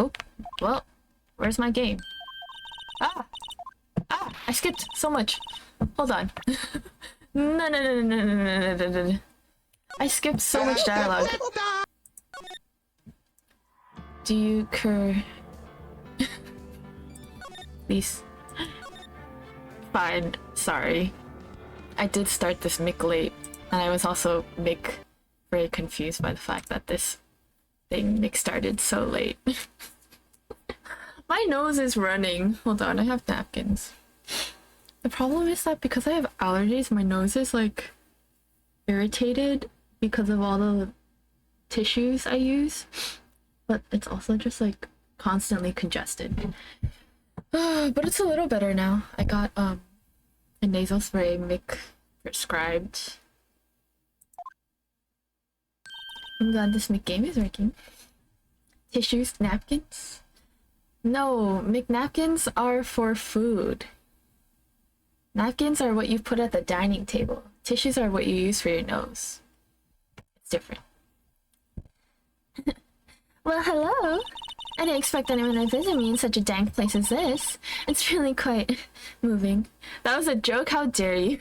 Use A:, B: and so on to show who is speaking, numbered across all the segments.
A: Oh, well, where's my game? Ah! Ah! I skipped so much. Hold on. No. I skipped so much dialogue. Do you Please. Fine, sorry. I did start this mic late, and I was also very confused by the fact that this mic started so late. My nose is running. Hold on, I have napkins. The problem is that because I have allergies, my nose is like irritated because of all the tissues I use, but it's also just like constantly congested. But it's a little better now. I got a nasal spray Mick prescribed. I'm glad this Mick game is working. Tissues, napkins? No, Mick napkins are for food. Napkins are what you put at the dining table. Tissues are what you use for your nose. It's different. Well, hello! I didn't expect anyone to visit me in such a dank place as this. It's really quite moving. That was a joke, how dare you?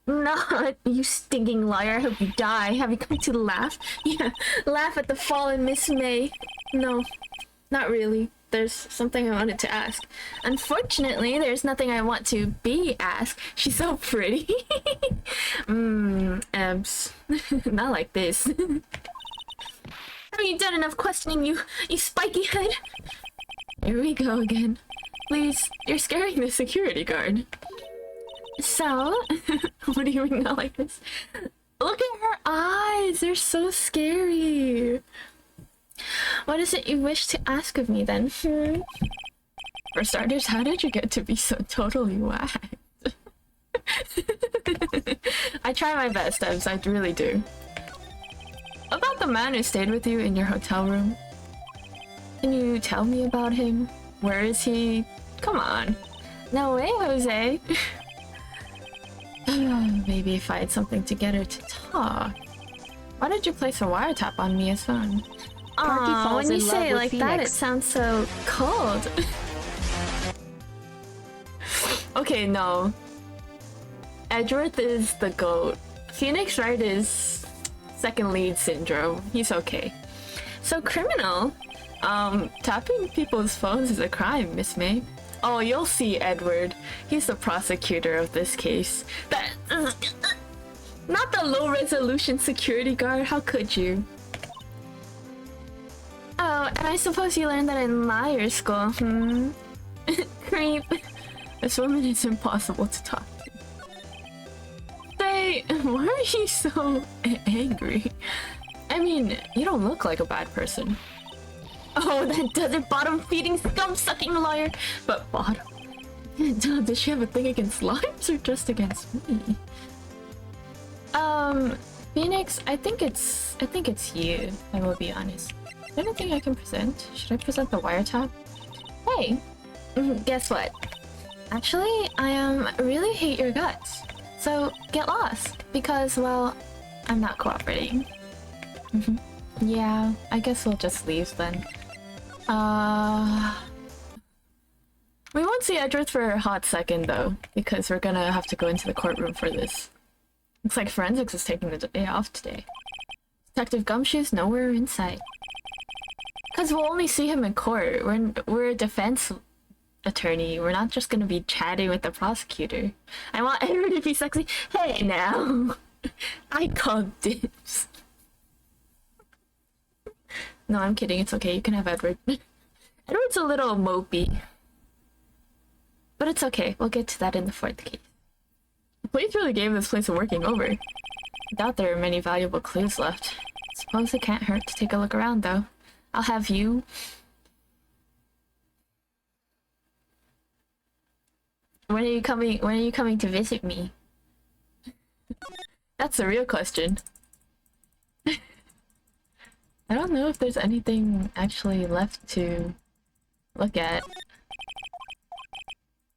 A: Not, you stinking liar, I hope you die. Have you come to laugh? Yeah, laugh at the fallen Miss May. No, not really. There's something I wanted to ask. Unfortunately, there's nothing I want to be asked. She's so pretty. Abs. Not like this. Haven't you done enough questioning, you spiky head? Here we go again. Please, you're scaring the security guard. So, what do you mean not like this? Look at her eyes, they're so scary. What is it you wish to ask of me then? For starters, how did you get to be so totally whacked? I try my best, Ebs, I really do. About the man who stayed with you in your hotel room? Can you tell me about him? Where is he? Come on. No way, Jose. Maybe if I had something to get her to talk. Why did you place a wiretap on Mia's phone? Aw, when you say it like that, it sounds so cold. Okay, no. Edgeworth is the GOAT. Phoenix Wright is second lead syndrome. He's okay. So criminal. Tapping people's phones is a crime, Miss May. Oh, you'll see, Edward. He's the prosecutor of this case. That... not the low-resolution security guard, how could you? Oh, and I suppose you learned that in lawyer school, Creep. This woman is impossible to talk to. Say, why are you so angry? I mean, you don't look like a bad person. Oh, that desert bottom-feeding scum-sucking lawyer! But bottom... does she have a thing against limes or just against me? Phoenix, I think it's you, I will be honest. Is there anything I can present? Should I present the wiretap? Hey! Guess what? Actually, I really hate your guts. So, get lost. Because, well, I'm not cooperating. Yeah, I guess we'll just leave then. We won't see Edgeworth for a hot second though, because we're gonna have to go into the courtroom for this. Looks like forensics is taking the day off today. Detective Gumshoe's nowhere in sight. Cause we'll only see him in court. We're a defense attorney. We're not just gonna be chatting with the prosecutor. I want Edward to be sexy. Hey now! I called dibs. No, I'm kidding. It's okay. You can have Edward. Edward's a little mopey. But it's okay. We'll get to that in the fourth case. The police really gave this place a working over. I doubt there are many valuable clues left. Suppose it can't hurt to take a look around, though. I'll have you... When are you coming to visit me? That's the real question. I don't know if there's anything actually left to look at.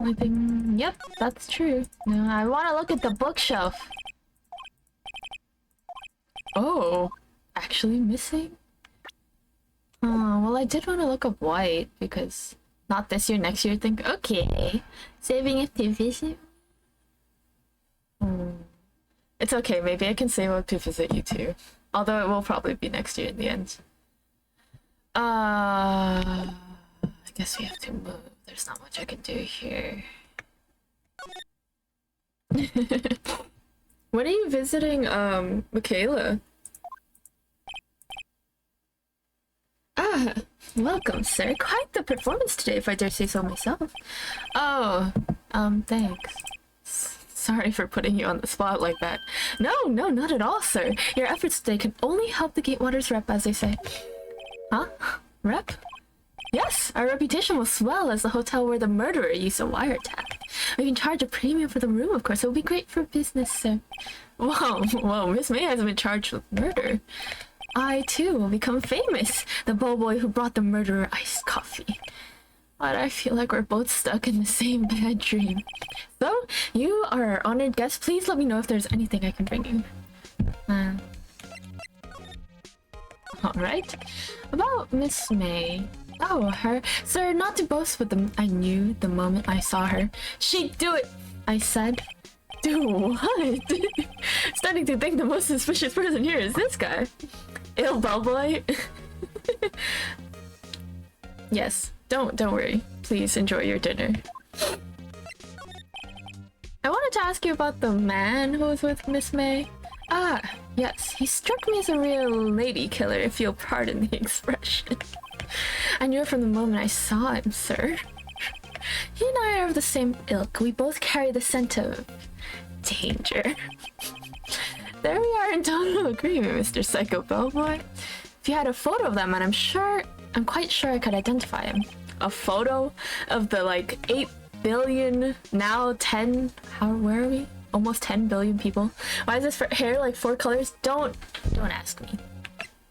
A: Anything? Yep, that's true. No, I want to look at the bookshelf. Oh, actually missing? Oh, well, I did want to look up white because not this year, next year. Think, okay, saving it to visit. It's okay. Maybe I can save up to visit you too. Although it will probably be next year in the end. I guess we have to move. There's not much I can do here. When are you visiting, Michaela? Ah, welcome, sir. Quite the performance today, if I dare say so myself. Oh, thanks. Sorry for putting you on the spot like that. No, not at all, sir. Your efforts today can only help the Gatewaters rep, as they say. Huh? Rep? Yes, our reputation will swell as the hotel where the murderer used a wiretap. We can charge a premium for the room, of course. It will be great for business, sir. Whoa, Miss May hasn't been charged with murder. I, too, will become famous. The bellboy who brought the murderer iced coffee. But I feel like we're both stuck in the same bad dream. So, you are our honored guest. Please let me know if there's anything I can bring you. Alright. About Miss May. Oh, her. Sir, not to boast, but I knew the moment I saw her. She'd do it, I said. Do what? Starting to think the most suspicious person here is this guy. Ill bellboy. Yes, don't worry. Please enjoy your dinner. I wanted to ask you about the man who was with Miss May. Ah, yes, he struck me as a real lady killer, if you'll pardon the expression. I knew it from the moment I saw him, sir. He and I are of the same ilk. We both carry the scent of danger. There we are in total agreement, Mr. Psycho Bellboy. If you had a photo of that man, I'm quite sure I could identify him. A photo of the, like, 8 billion, now 10, where are we? Almost 10 billion people. Why is this hair like 4 colors? Don't ask me.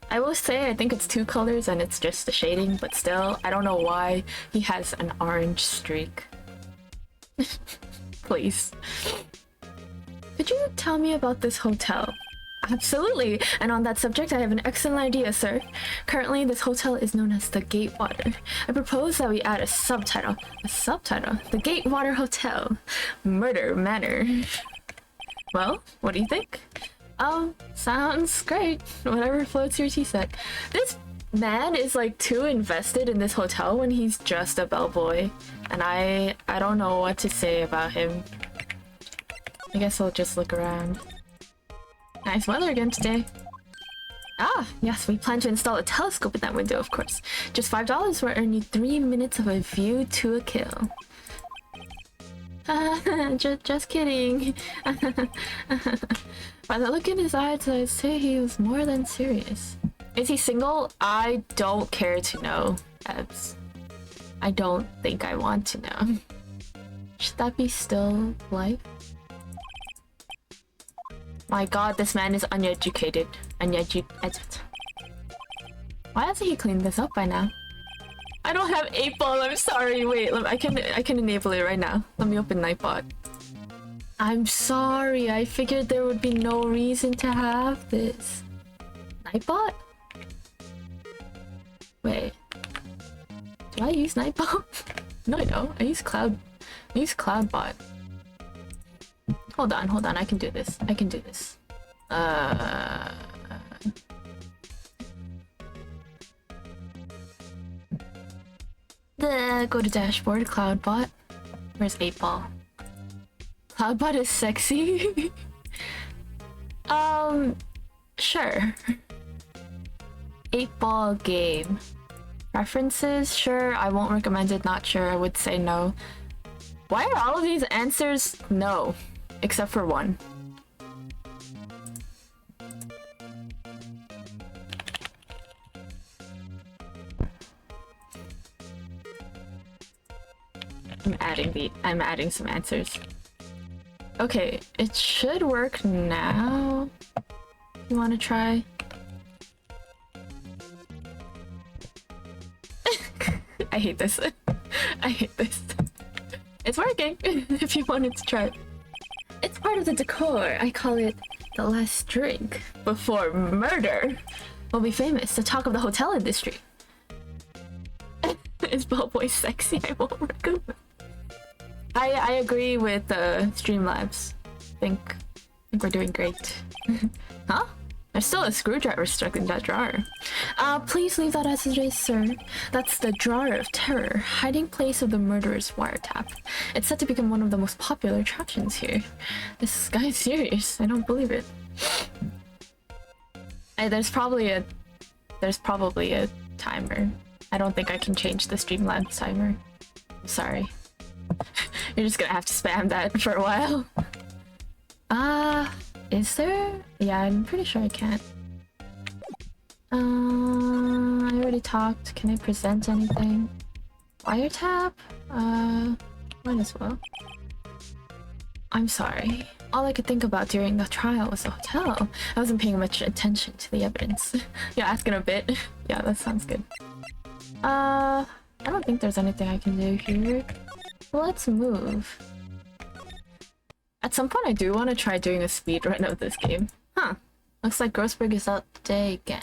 A: I will say I think it's 2 colors and it's just the shading, but still, I don't know why he has an orange streak. Please. Could you tell me about this hotel? Absolutely, and on that subject I have an excellent idea, sir. Currently, this hotel is known as the Gatewater. I propose that we add a subtitle. A subtitle? The Gatewater Hotel. Murder Manor. Well, what do you think? Sounds great. Whatever floats your tea-set. This man is like too invested in this hotel when he's just a bellboy. And I don't know what to say about him. I guess I'll just look around. Nice weather again today. Ah, yes, we plan to install a telescope in that window, of course. Just $5 will earn you 3 minutes of a view to a kill. Just kidding. By the look in his eyes, I'd say he was more than serious. Is he single? I don't care to know, Ebs. I don't think I want to know. Should that be still life? My god, this man is uneducated. Why hasn't he cleaned this up by now? I don't have 8-ball, I'm sorry. Wait, I can enable it right now. Let me open Nightbot. I'm sorry, I figured there would be no reason to have this. Nightbot? Wait. Do I use Nightbot? No, I don't. I use Cloudbot. Hold on, I can do this. Go to dashboard, Cloudbot. Where's 8-ball? Cloudbot is sexy? Sure. 8-ball game. Preferences? Sure, I won't recommend it, not sure, I would say no. Why are all of these answers no? Except for one. I'm adding some answers. Okay, it should work now. You want to try? I hate this. I hate this. It's working if you wanted to try it. It's part of the decor. I call it the last drink before murder. We'll be famous, the talk of the hotel industry. Is Bellboy sexy? I won't recommend. I agree with Streamlabs. Think we're doing great. Huh? There's still a screwdriver stuck in that drawer. Please leave that as it is, sir. That's the Drawer of Terror, hiding place of the murderer's wiretap. It's said to become one of the most popular attractions here. This guy's serious. I don't believe it. There's probably a timer. I don't think I can change the Streamlabs timer. I'm sorry. You're just gonna have to spam that for a while. Is there? Yeah, I'm pretty sure I can't. I already talked. Can I present anything? Wiretap? Might as well. I'm sorry. All I could think about during the trial was the hotel. I wasn't paying much attention to the evidence. You're asking a bit. Yeah, that sounds good. I don't think there's anything I can do here. Let's move. At some point I do want to try doing a speedrun of this game. Huh. Looks like Grossberg is out today again.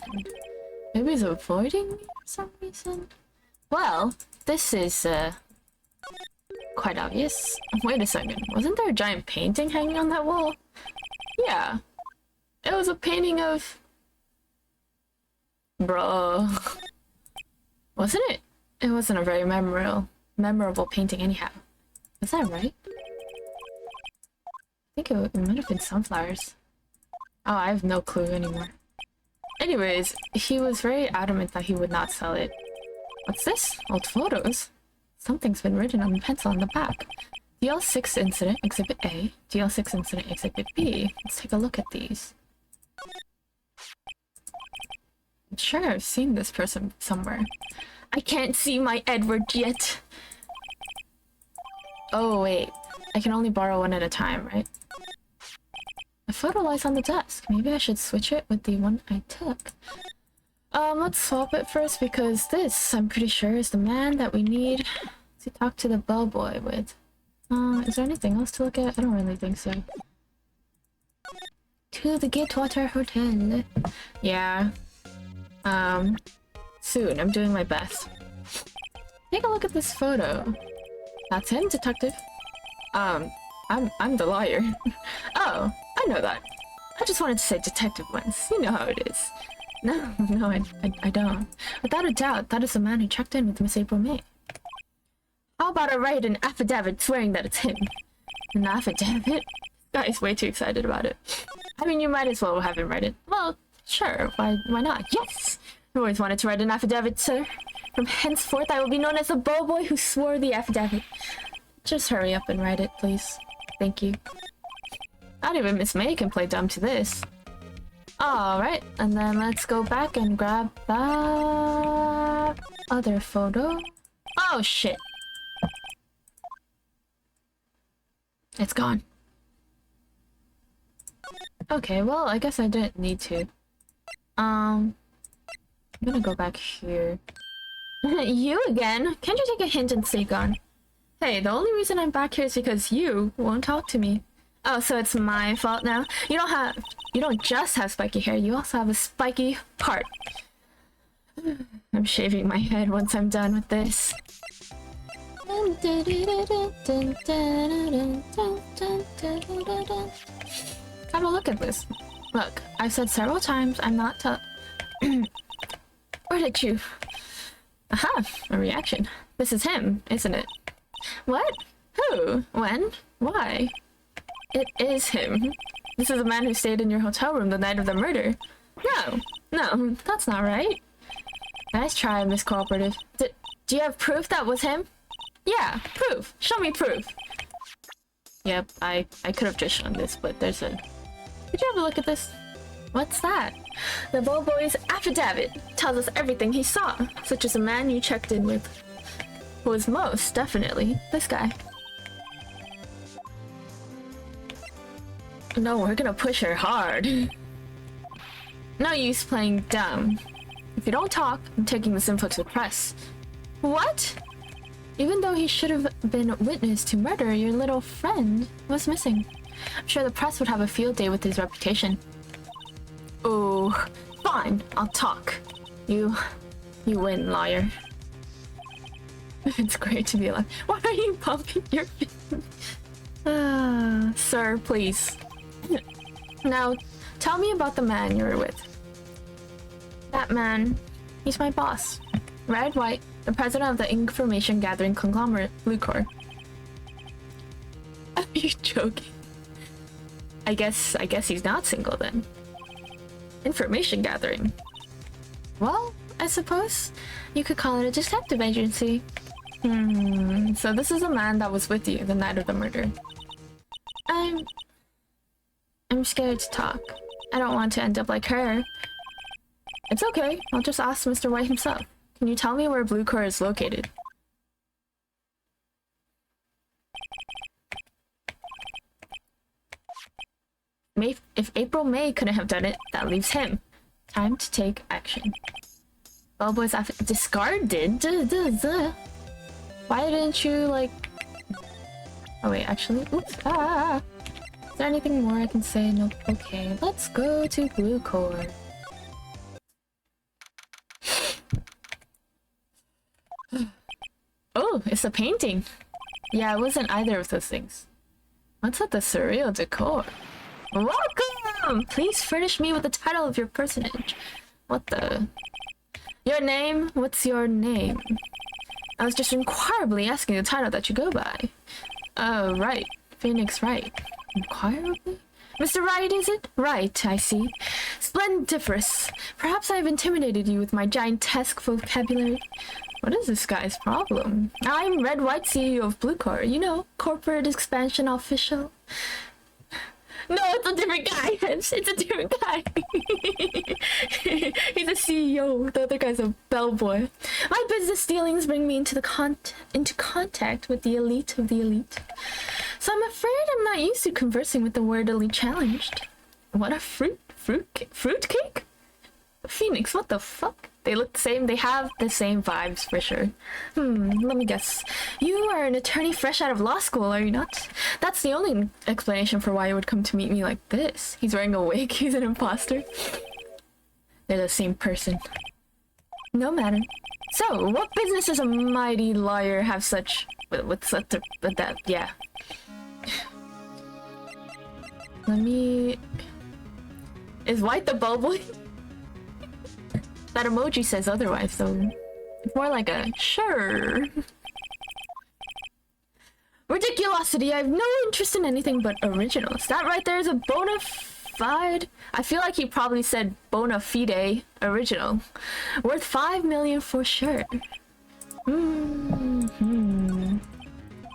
A: Maybe he's avoiding me for some reason? Well, this is, quite obvious. Wait a second. Wasn't there a giant painting hanging on that wall? Yeah. It was a painting of... Bro. Wasn't it? It wasn't a very memorable painting anyhow. Is that right? I think it might have been sunflowers. Oh, I have no clue anymore. Anyways, he was very adamant that he would not sell it. What's this? Old photos? Something's been written on the pencil on the back. DL6 Incident Exhibit A, DL6 Incident Exhibit B. Let's take a look at these. I'm sure I've seen this person somewhere. I can't see my Edward yet. Oh wait, I can only borrow one at a time, right? The photo lies on the desk. Maybe I should switch it with the one I took. Let's swap it first because this, I'm pretty sure, is the man that we need to talk to the bellboy with. Is there anything else to look at? I don't really think so. To the Gatewater Hotel. Yeah. Soon. I'm doing my best. Take a look at this photo. That's him, detective. I'm the lawyer. Oh, I know that. I just wanted to say detective once. You know how it is. No, I don't. Without a doubt, that is the man who checked in with Miss April May. How about I write an affidavit swearing that it's him? An affidavit? Guy's way too excited about it. I mean, you might as well have him write it. Well, sure, why not? Yes! I've always wanted to write an affidavit, sir. From henceforth, I will be known as the bellboy who swore the affidavit. Just hurry up and write it, please. Thank you. Not even Miss May can play dumb to this. Alright, and then let's go back and grab that other photo. Oh shit! It's gone. Okay, well, I guess I didn't need to. I'm gonna go back here. You again? Can't you take a hint and stay gone? Hey, the only reason I'm back here is because you won't talk to me. Oh, so it's my fault now? You don't just have spiky hair, you also have a spiky heart. I'm shaving my head once I'm done with this. Have a look at this. Look, I've said several times I'm not Where did you... Aha, a reaction. This is him, isn't it? What? Who? When? Why? It is him. This is the man who stayed in your hotel room the night of the murder. No, that's not right. Nice try, Miss Cooperative. Do you have proof that was him? Yeah, proof. Show me proof. Yep, I could have just shown this, but there's a... Could you have a look at this? What's that? The bellboy's affidavit tells us everything he saw, such as the man you checked in with. Was most definitely this guy. No, we're gonna push her hard. No use playing dumb. If you don't talk, I'm taking this info to the press. What? Even though he should have been a witness to murder, your little friend was missing. I'm sure the press would have a field day with his reputation. Oh, fine, I'll talk. You win, lawyer. It's great to be alive. Why are you pumping your fist? Sir, please. Now, tell me about the man you were with. That man, he's my boss. Red White, the president of the information gathering conglomerate Bluecore. Are you joking? I guess he's not single then. Information gathering. Well, I suppose you could call it a detective agency. So this is a man that was with you the night of the murder. I'm scared to talk. I don't want to end up like her. It's okay. I'll just ask Mr. White himself. Can you tell me where Bluecore is located? If April May couldn't have done it, that leaves him. Time to take action. Bellboy's discarded? Why didn't you, like... Oh wait, actually... Oops. Is there anything more I can say? Nope. Okay, let's go to Bluecore. Oh, it's a painting. Yeah, it wasn't either of those things. What's with the surreal decor? Welcome! Please furnish me with the title of your personage. What the... Your name? What's your name? I was just inquirably asking the title that you go by. Oh, right. Phoenix Wright. Inquirably? Mr. Wright, is it? Right, I see. Splendiferous. Perhaps I've intimidated you with my giantesque vocabulary. What is this guy's problem? I'm Red White, CEO of Bluecore. You know, corporate expansion official. No, it's a different guy. It's a different guy. He's a CEO. The other guy's a bellboy. My business dealings bring me into contact with the elite of the elite. So I'm afraid I'm not used to conversing with the wordily challenged. What a fruitcake? Phoenix, what the fuck? They look the same. They have the same vibes for sure. Let me guess. You are an attorney fresh out of law school, are you not? That's the only explanation for why you would come to meet me like this. He's wearing a wig. He's an imposter. They're the same person. No matter. So, what business does a mighty lawyer have such... with that? Yeah. Let me... Is White the bellboy? That emoji says otherwise, so it's more like a sure. Ridiculosity. I have no interest in anything but originals. That right there is a bona fide. I feel like he probably said bona fide original. Worth 5 million for sure. An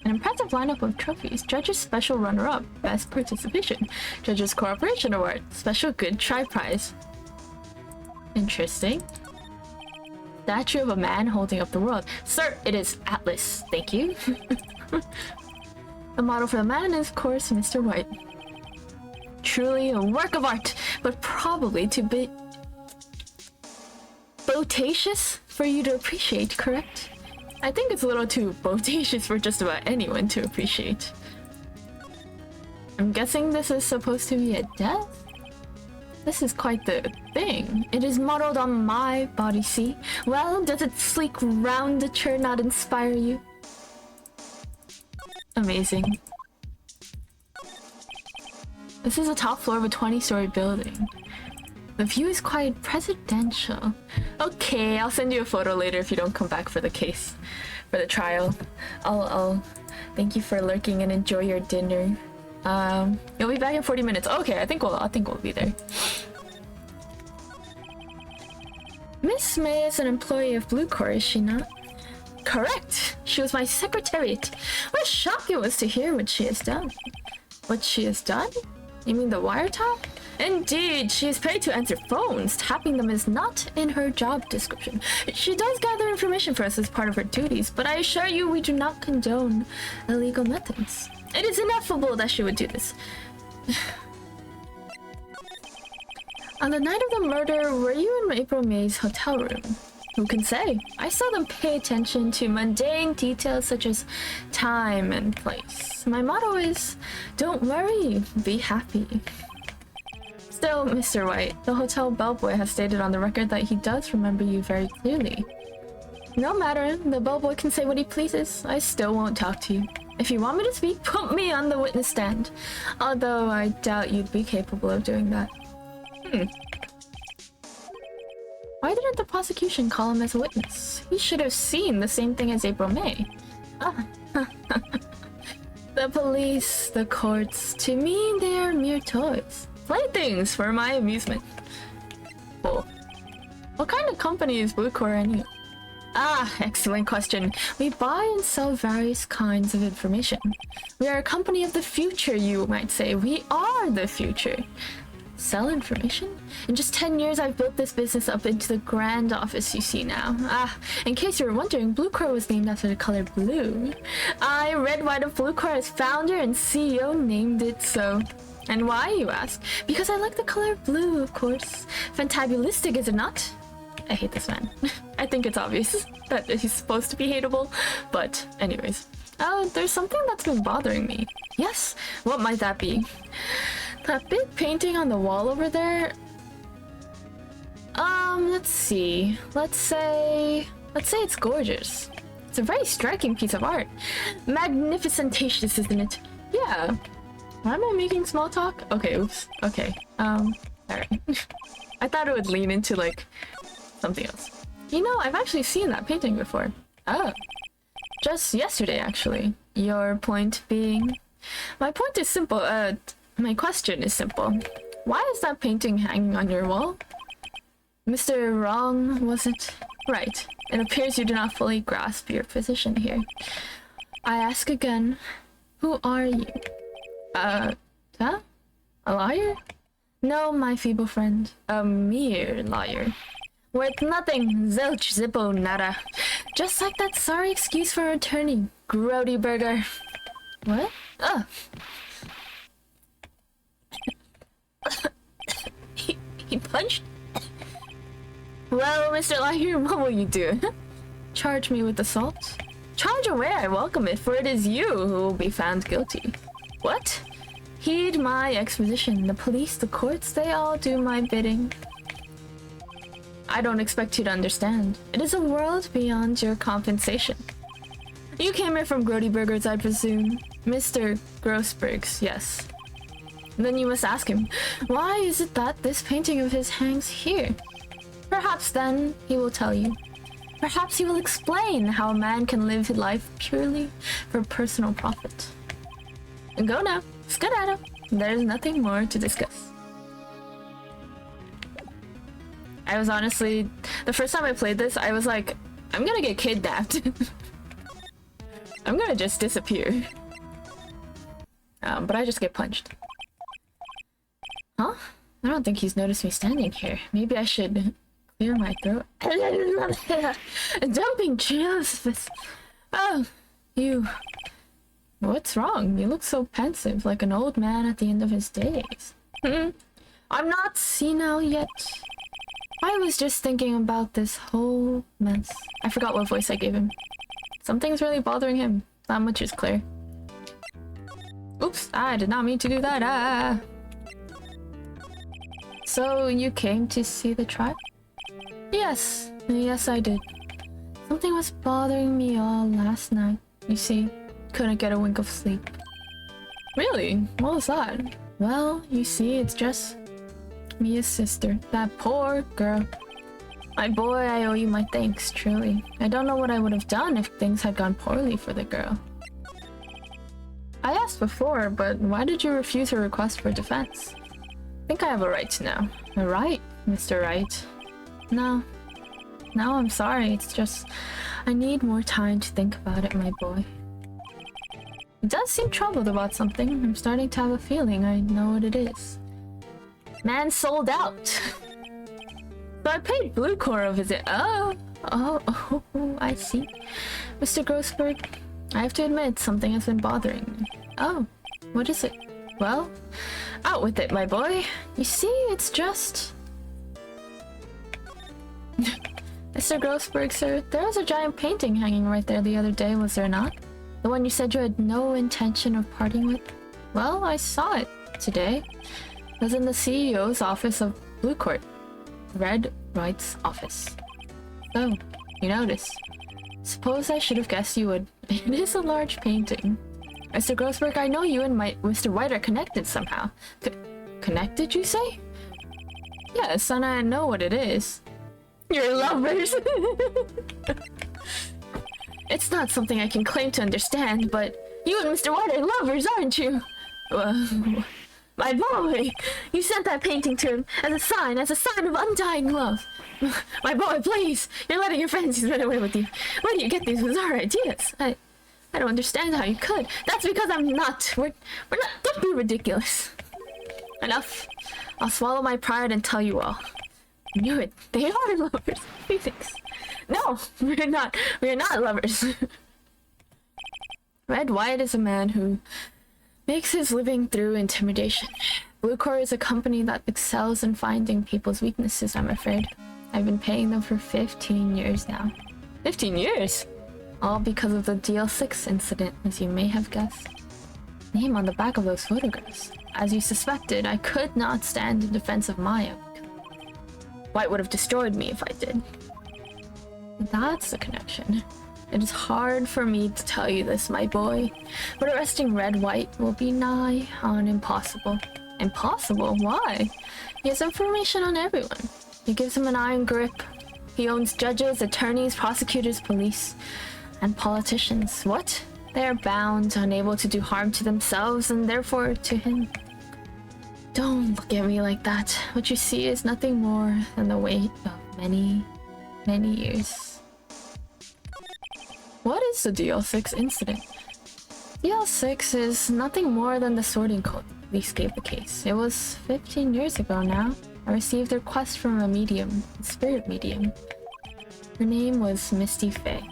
A: impressive lineup of trophies. Judges Special Runner-Up. Best Participation. Judges Cooperation Award. Special Good Try Prize. Interesting. Statue of a man holding up the world. Sir, it is Atlas. Thank you. The model for the man is, of course, Mr. White. Truly a work of art, but probably too bit bodacious for you to appreciate, correct? I think it's a little too bodacious for just about anyone to appreciate. I'm guessing this is supposed to be a death? This is quite the thing. It is modeled on my body, see? Well, does its sleek roundature not inspire you? Amazing. This is the top floor of a 20-story building. The view is quite presidential. Okay, I'll send you a photo later if you don't come back for the case. For the trial. I'll thank you for lurking and enjoy your dinner. You'll be back in 40 minutes. Okay, I think we'll be there. Miss May is an employee of Bluecore, is she not? Correct. She was my secretariat. What a shock it was to hear what she has done. What she has done? You mean the wiretap? Indeed, she is paid to answer phones. Tapping them is not in her job description. She does gather information for us as part of her duties, but I assure you we do not condone illegal methods. It is ineffable that she would do this. On the night of the murder, were you in April May's hotel room? Who can say? I seldom pay attention to mundane details such as time and place. My motto is, don't worry, be happy. Still, Mr. White, the hotel bellboy has stated on the record that he does remember you very clearly. No matter, the bellboy can say what he pleases. I still won't talk to you. If you want me to speak, put me on the witness stand. Although I doubt you'd be capable of doing that. Why didn't the prosecution call him as a witness? He should have seen the same thing as April May. Ah. The police, the courts, to me they are mere toys. Playthings for my amusement. Cool. What kind of company is Blue Core anyway? Ah, excellent question. We buy and sell various kinds of information. We are a company of the future, you might say. We are the future. Sell information? In just 10 years, I've built this business up into the grand office you see now. Ah, in case you were wondering, Blue Core was named after the color blue. I, Red White of Blue Core, as founder and CEO, named it so. And why, you ask? Because I like the color blue, of course. Fantabulistic, is it not? I hate this man. I think it's obvious that he's supposed to be hateable, but anyways. Oh, there's something that's been bothering me. Yes? What might that be? That big painting on the wall over there? Let's see. Let's say it's gorgeous. It's a very striking piece of art. Magnificentatious, isn't it? Yeah. Why am I making small talk? Okay, oops. Okay. Alright. I thought it would lean into, like, something else. You know, I've actually seen that painting before. Oh. Just yesterday, actually. Your point being... My point is simple, my question is simple. Why is that painting hanging on your wall? Mr. Wrong, was it? Right. It appears you do not fully grasp your position here. I ask again, who are you? Huh? A liar? No, my feeble friend. A mere liar. Worth nothing, zilch, zippo, nada. Just like that sorry excuse for returning, grody burger. What? Ugh. He punched? Well, Mr. Liar, what will you do? Charge me with assault? Charge away, I welcome it, for it is you who will be found guilty. What? Heed my exposition. The police, the courts, they all do my bidding. I don't expect you to understand. It is a world beyond your compensation. You came here from Grody Burgers, I presume. Mr. Grossberg's, yes. Then you must ask him, why is it that this painting of his hangs here? Perhaps then he will tell you. Perhaps he will explain how a man can live his life purely for personal profit. And go now. Skedaddle. There's nothing more to discuss. I was honestly... The first time I played this, I was like, I'm gonna get kidnapped. I'm gonna just disappear. But I just get punched. Huh? I don't think he's noticed me standing here. Maybe I should clear my throat. Dumping Josephus. Oh, you... What's wrong? You look so pensive, like an old man at the end of his days. I'm not senile yet. I was just thinking about this whole mess. I forgot what voice I gave him. Something's really bothering him. That much is clear. Oops, I did not mean to do that. Ah. So you came to see the trial? Yes, yes I did. Something was bothering me all last night. You see, couldn't get a wink of sleep. Really? What was that? Well, you see, it's just Mia's sister. That poor girl. My boy, I owe you my thanks, truly. I don't know what I would have done if things had gone poorly for the girl. I asked before, but why did you refuse her request for defense? I think I have a right to know. A right, Mr. Wright? No. No, I'm sorry. It's just... I need more time to think about it, my boy. He does seem troubled about something. I'm starting to have a feeling I know what it is. Man sold out! So I paid Blue Core a visit. Oh, I see. Mr. Grossberg, I have to admit something has been bothering me. Oh, what is it? Well, out with it, my boy. You see, it's just... Mr. Grossberg, sir, there was a giant painting hanging right there the other day, was there not? The one you said you had no intention of parting with? Well, I saw it today. It was in the CEO's office of Blue Court. Red Wright's office. So, You notice. Suppose I should have guessed you would. It is a large painting. Mr. Grossberg, I know you and Mr. White are connected somehow. Connected, you say? Yes, and I know what it is. You're lovers! It's not something I can claim to understand, but you and Mr. White are lovers, aren't you? My boy! You sent that painting to him as a sign of undying love. My boy, please! You're letting your fancies run away with you. Where do you get these bizarre ideas? I don't understand how you could. That's because I'm not. We're not. Don't be ridiculous. Enough. I'll swallow my pride and tell you all. I knew it. They are lovers. Phoenix. No, we're not. We're not lovers. Red White is a man who makes his living through intimidation. Bluecore is a company that excels in finding people's weaknesses, I'm afraid. I've been paying them for 15 years now. 15 years? All because of the DL6 incident, as you may have guessed. Name on the back of those photographs. As you suspected, I could not stand in defense of my own. White would have destroyed me if I did. That's the connection. It is hard for me to tell you this, my boy, but arresting Red White will be nigh on impossible. Impossible? Why? He has information on everyone. He gives him an iron grip. He owns judges, attorneys, prosecutors, police, and politicians. What? They are bound, unable to do harm to themselves, and therefore to him. Don't look at me like that. What you see is nothing more than the weight of many, many years. What is the DL6 incident? DL6 is nothing more than the sorting code police gave the case. It was 15 years ago now. I received a request from a medium, a spirit medium. Her name was Misty Faye.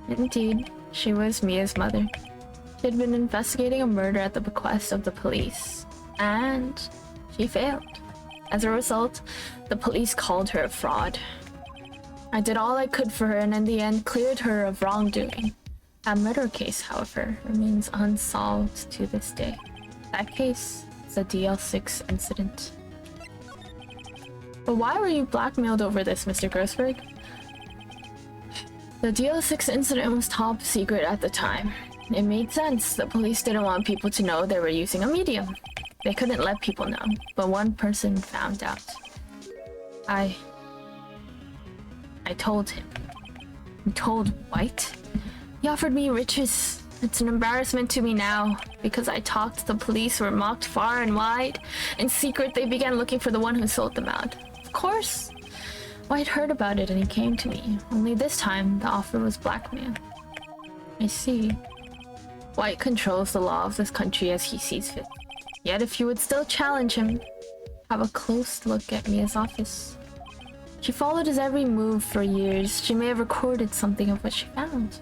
A: Indeed, she was Mia's mother. She had been investigating a murder at the bequest of the police, and she failed. As a result, the police called her a fraud. I did all I could for her and in the end cleared her of wrongdoing. That murder case, however, remains unsolved to this day. That case is a DL6 incident. But why were you blackmailed over this, Mr. Grossberg? The DL6 incident was top secret at the time. It made sense. The police didn't want people to know they were using a medium. They couldn't let people know, but one person found out. I told him. You told White? He offered me riches. It's an embarrassment to me now. Because I talked, the police were mocked far and wide. In secret, they began looking for the one who sold them out. Of course. White heard about it and he came to me. Only this time, the offer was blackmail. I see. White controls the law of this country as he sees fit. Yet if you would still challenge him, have a close look at Mia's office. She followed his every move for years. She may have recorded something of what she found.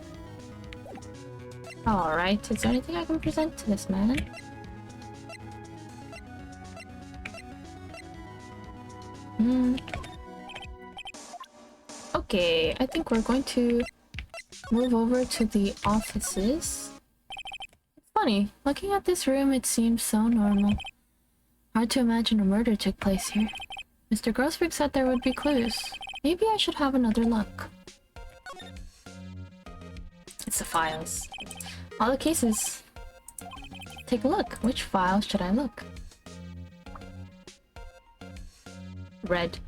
A: Alright, is there anything I can present to this man? Okay, I think we're going to move over to the offices. It's funny, looking at this room, it seems so normal. Hard to imagine a murder took place here. Mr. Grossberg said there would be clues. Maybe I should have another look. It's the files. All the cases. Take a look. Which file should I look? Red.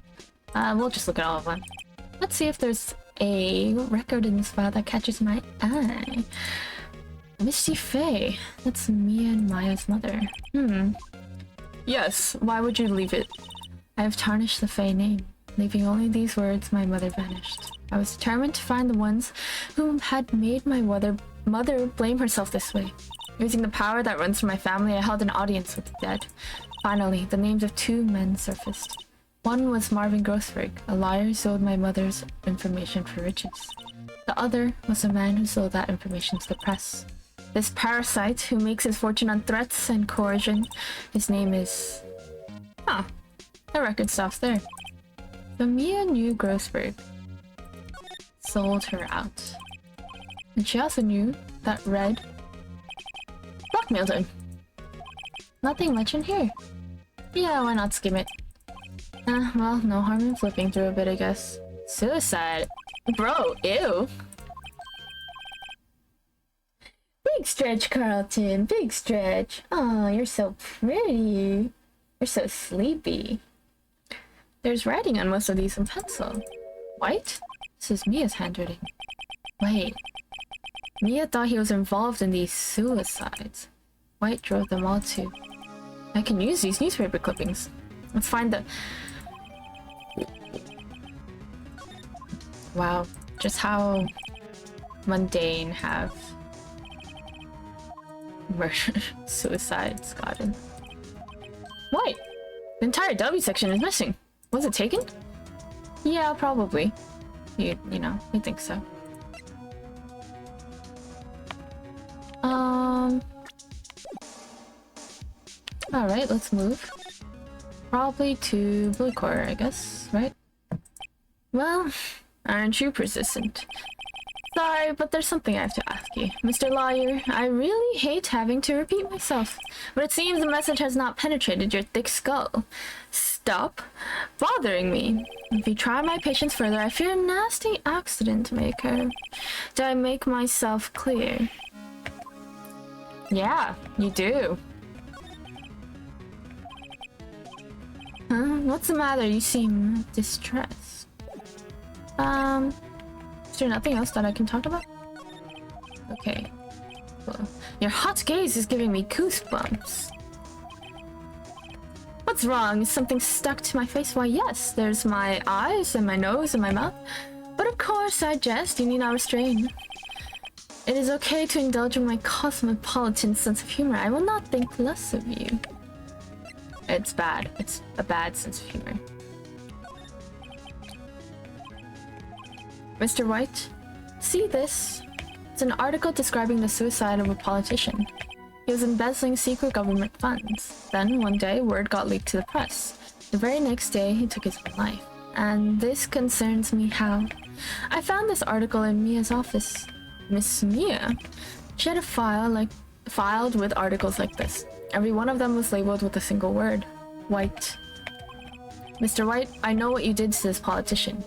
A: We'll just look at all of them. Let's see if there's a record in this file that catches my eye. Misty Faye. That's Mia and Maya's mother. Yes, why would you leave it? I have tarnished the Faye name, leaving only these words, my mother vanished. I was determined to find the ones whom had made my mother blame herself this way. Using the power that runs through my family, I held an audience with the dead. Finally, the names of two men surfaced. One was Marvin Grossberg, a liar who sold my mother's information for riches. The other was a man who sold that information to the press. This parasite, who makes his fortune on threats and coercion, his name is... the record stops there. So Mia knew Grossberg sold her out. And she also knew that Red blackmailed him. Nothing much in here. Yeah, why not skim it? Well, no harm in flipping through a bit, I guess. Suicide. Bro, ew. Big stretch, Carlton. Big stretch. Oh, you're so pretty. You're so sleepy. There's writing on most of these in pencil. White? This is Mia's handwriting. Wait. Mia thought he was involved in these suicides. White drove them all to. I can use these newspaper clippings. Let's find the... Wow. Just how mundane have murder suicides gotten. Wait! The entire W section is missing. Was it taken? Yeah, probably. You know, you think so. Alright, let's move. Probably to Blue Core, I guess, right? Well, aren't you persistent? Sorry, but there's something I have to ask you. Mr. Lawyer, I really hate having to repeat myself, but it seems the message has not penetrated your thick skull. Stop bothering me. If you try my patience further, I fear a nasty accident may occur. Do I make myself clear? Yeah, you do. Huh? What's the matter? You seem distressed. Is there nothing else that I can talk about? Okay. Well, your hot gaze is giving me goosebumps. What's wrong? Is something stuck to my face? Why, yes, there's my eyes and my nose and my mouth. But of course, I jest. You need not restrain. It is okay to indulge in my cosmopolitan sense of humor. I will not think less of you. It's bad. It's a bad sense of humor. Mr. White, see this? It's an article describing the suicide of a politician. He was embezzling secret government funds. Then, one day, word got leaked to the press. The very next day, he took his own life. And this concerns me how. I found this article in Mia's office. Miss Mia? She had a filed with articles like this. Every one of them was labeled with a single word. White. Mr. White, I know what you did to this politician.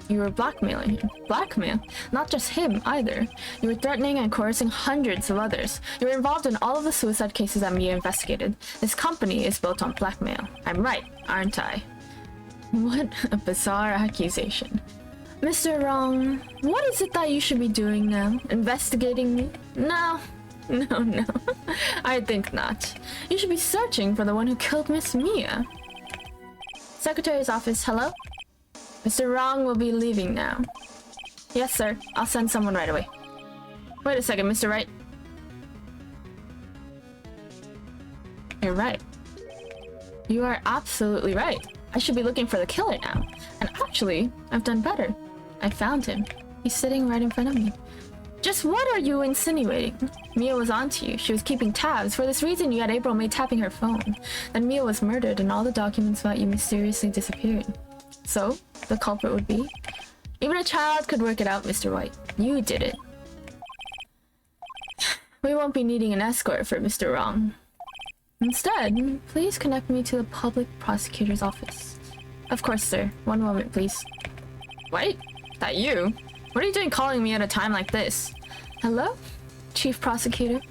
A: You were blackmailing him. Blackmail? Not just him, either. You were threatening and coercing hundreds of others. You were involved in all of the suicide cases that Mia investigated. This company is built on blackmail. I'm right, aren't I? What a bizarre accusation. Mr. Wrong, what is it that you should be doing now? Investigating me? No. No. I think not. You should be searching for the one who killed Miss Mia. Secretary's office, hello? Mr. Wrong will be leaving now. Yes, sir. I'll send someone right away. Wait a second, Mr. Wright. You're right. You are absolutely right. I should be looking for the killer now. And actually, I've done better. I found him. He's sitting right in front of me. Just what are you insinuating? Mia was onto you. She was keeping tabs. For this reason, you had April May tapping her phone. Then Mia was murdered and all the documents about you mysteriously disappeared. So, the culprit would be? Even a child could work it out, Mr. White. You did it. We won't be needing an escort for Mr. Wrong. Instead, please connect me to the public prosecutor's office. Of course, sir. One moment, please. Wait, that you? What are you doing calling me at a time like this? Hello, Chief Prosecutor.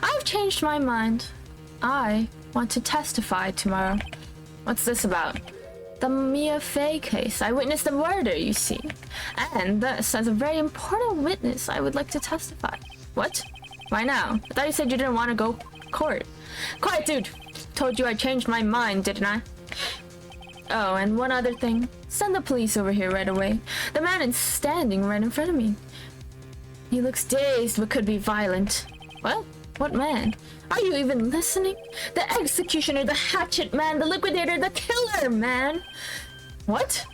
A: I've changed my mind. I want to testify tomorrow. What's this about? The Mia Fey case. I witnessed the murder, you see. And thus, as a very important witness, I would like to testify. What? Why now? I thought you said you didn't want to go court. Quiet, dude! Told you I changed my mind, didn't I? Oh, and one other thing. Send the police over here right away. The man is standing right in front of me. He looks dazed but could be violent. What? What man? Are you even listening? The executioner, the hatchet man, the liquidator, the killer man! What?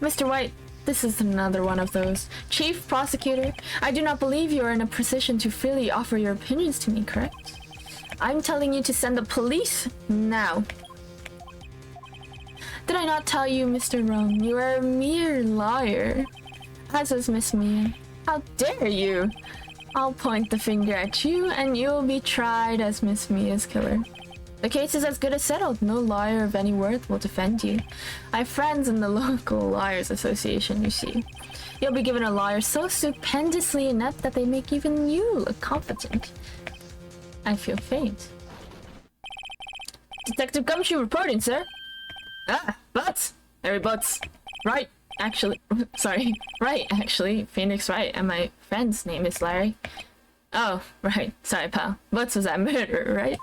A: Mr. White, this is another one of those. Chief Prosecutor, I do not believe you are in a position to freely offer your opinions to me, correct? I'm telling you to send the police now. Did I not tell you, Mr. Wrong? You are a mere liar. As is Miss Mia. How dare you? I'll point the finger at you and you'll be tried as Miss Mia's killer. The case is as good as settled. No lawyer of any worth will defend you. I have friends in the local lawyers association, you see. You'll be given a lawyer so stupendously inept that they make even you look competent. I feel faint. Detective Gumshoe reporting, sir. Ah, Butts! Harry Butts. Right, actually. Sorry. Right, actually. Phoenix Wright, and my friend's name is Larry. Oh, right. Sorry, pal. Butts was that murderer, right?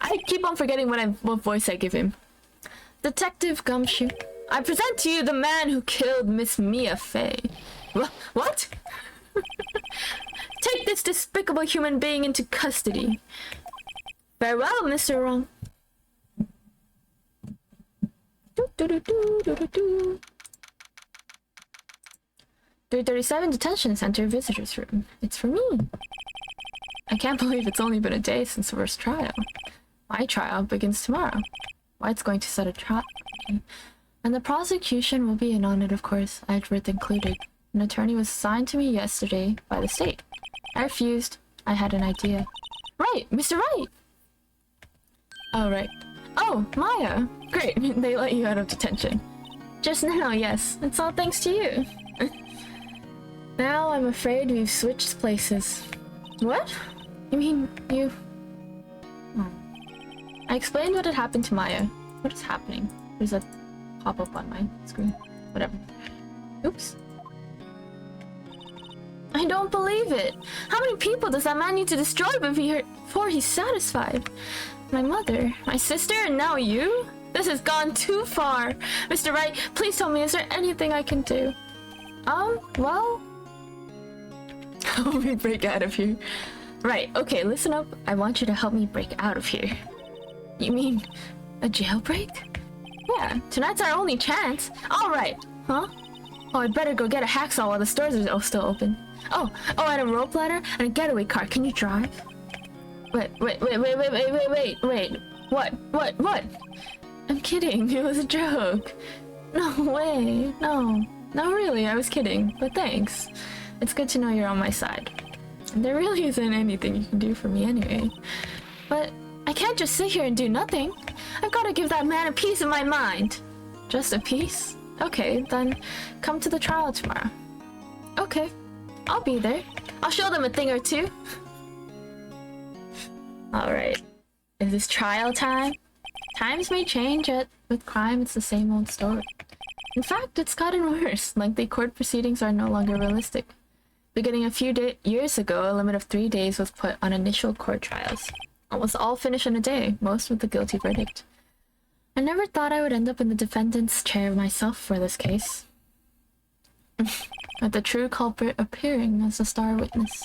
A: I keep on forgetting what voice I give him. Detective Gumshoe. I present to you the man who killed Miss Mia Fey. What? Take this despicable human being into custody. Farewell, Mr. Wrong. 337 Detention Center Visitors Room. It's for me. I can't believe it's only been a day since the first trial. My trial begins tomorrow. White's going to set a trial. And the prosecution will be in on it, of course, Edgeworth included. An attorney was assigned to me yesterday by the state. I refused. I had an idea. Right, Mr. Wright! Oh, right. Oh, Maya! Great, they let you out of detention. Just now, yes. It's all thanks to you. Now I'm afraid we've switched places. What? You mean you... Oh. I explained what had happened to Maya. What is happening? There's a pop-up on my screen. Whatever. Oops. I don't believe it. How many people does that man need to destroy before he's satisfied? My mother, my sister, and now you? This has gone too far. Mr. Wright, please tell me, is there anything I can do? Well... Help me break out of here. Right, okay, listen up. I want you to help me break out of here. You mean a jailbreak? Yeah, tonight's our only chance. Alright, huh? Oh, I'd better go get a hacksaw while the stores are still open. Oh, and a rope ladder and a getaway car. Can you drive? Wait. What? I'm kidding. It was a joke. No way. No, really, I was kidding. But thanks. It's good to know you're on my side. And there really isn't anything you can do for me anyway. But I can't just sit here and do nothing. I've got to give that man a piece of my mind. Just a piece? Okay, then come to the trial tomorrow. Okay, I'll be there. I'll show them a thing or two. Alright. Is this trial time? Times may change, yet with crime it's the same old story. In fact, it's gotten worse. Lengthy court proceedings are no longer realistic. Beginning a few years ago, a limit of 3 days was put on initial court trials. Almost all finish in a day, most with a guilty verdict. I never thought I would end up in the defendant's chair myself for this case. With the true culprit appearing as a star witness.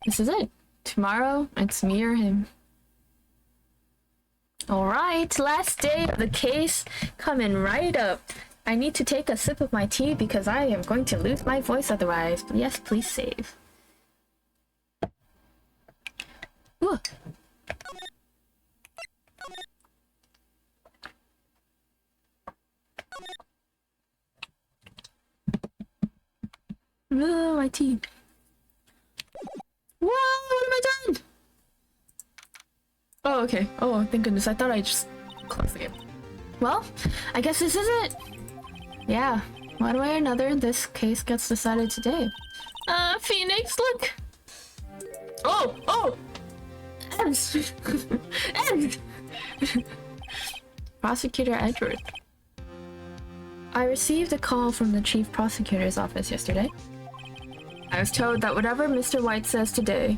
A: This is it. Tomorrow, it's me or him. Alright, last day of the case coming right up. I need to take a sip of my tea because I am going to lose my voice otherwise. But yes, please save. Ooh. Oh, my tea. Whoa, what have I done? Oh, okay. Oh, thank goodness. I thought I just closed the game. Well, I guess this is it. Yeah, one way or another, this case gets decided today. Phoenix, look! Oh! Ems! Ems! Prosecutor Edgeworth. I received a call from the Chief Prosecutor's office yesterday. I was told that whatever Mr. White says today,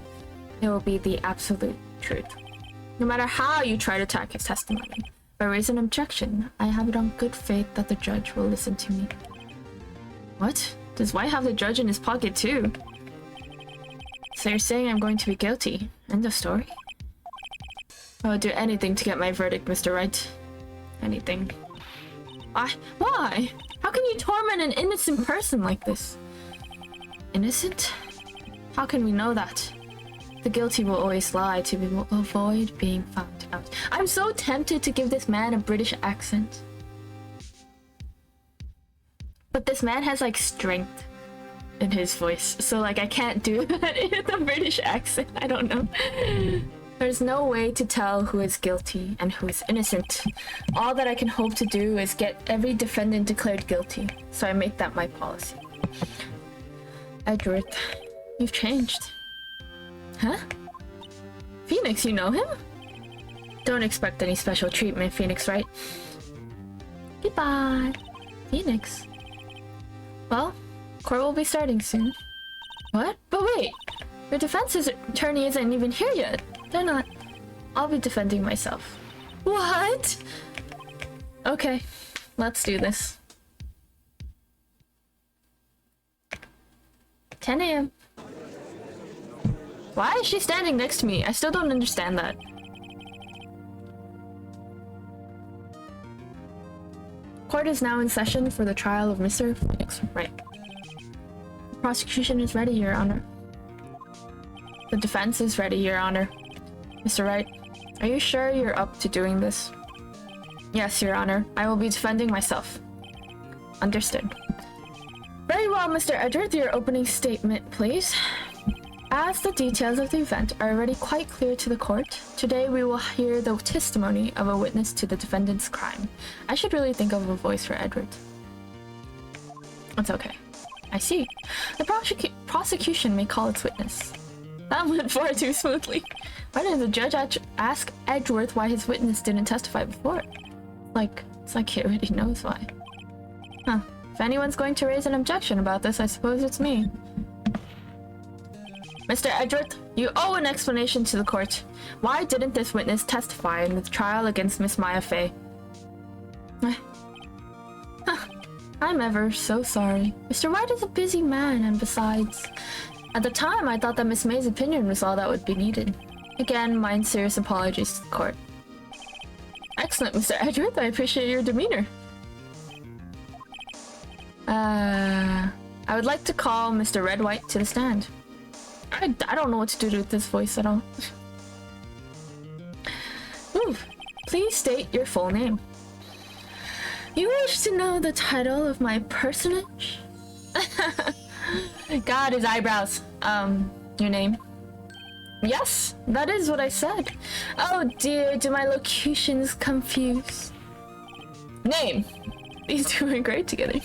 A: it will be the absolute truth. No matter how you try to attack his testimony. If I raise an objection, I have it on good faith that the judge will listen to me. What? Does White have the judge in his pocket too? So you're saying I'm going to be guilty? End of story? I would do anything to get my verdict, Mr. Wright. Anything. Why? How can you torment an innocent person like this? Innocent? How can we know that? The guilty will always lie to avoid being found out. I'm so tempted to give this man a British accent. But this man has like strength in his voice. So like I can't do that in a British accent. I don't know. There's no way to tell who is guilty and who is innocent. All that I can hope to do is get every defendant declared guilty, so I make that my policy. Edward, you've changed. Huh? Phoenix, you know him? Don't expect any special treatment, Phoenix, right? Goodbye. Phoenix. Well, court will be starting soon. What? But wait! Your defense attorney isn't even here yet. They're not. I'll be defending myself. What? Okay, let's do this. 10 a.m. Why is she standing next to me? I still don't understand that. Court is now in session for the trial of Mr. Phoenix. Right. The prosecution is ready, Your Honor. The defense is ready, Your Honor. Mr. Wright, are you sure you're up to doing this? Yes, Your Honor. I will be defending myself. Understood. Very well, Mr. Edward, your opening statement, please. As the details of the event are already quite clear to the court, today we will hear the testimony of a witness to the defendant's crime. I should really think of a voice for Edward. It's okay. I see. The prosecution may call its witness. That went far too smoothly. Why didn't the judge ask Edgeworth why his witness didn't testify before? It's like he already knows why. Huh. If anyone's going to raise an objection about this, I suppose it's me. Mr. Edgeworth, you owe an explanation to the court. Why didn't this witness testify in the trial against Miss Maya Fey? I'm ever so sorry. Mr. White is a busy man, and besides, at the time I thought that Miss May's opinion was all that would be needed. Again, my serious apologies to the court. Excellent, Mr. Edgeworth. I appreciate your demeanor. I would like to call Mr. Red White to the stand. I don't know what to do with this voice at all. Ooh, please state your full name. You wish to know the title of my personage? God, his eyebrows. Your name? Yes, that is what I said. Oh dear, do my locutions confuse? Name. These two are great together.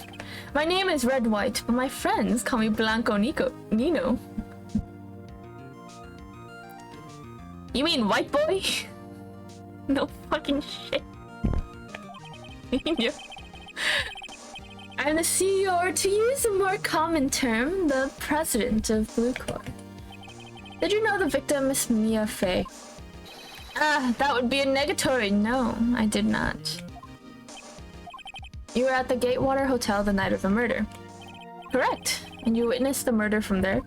A: My name is Red White, but my friends call me Blanco Nino. You mean white boy? No fucking shit. Yeah. I'm the CEO, or to use a more common term, the president of Blue Corp. Did you know the victim, Miss Mia Fey? That would be a negatory. No, I did not. You were at the Gatewater Hotel the night of the murder. Correct. And you witnessed the murder from there?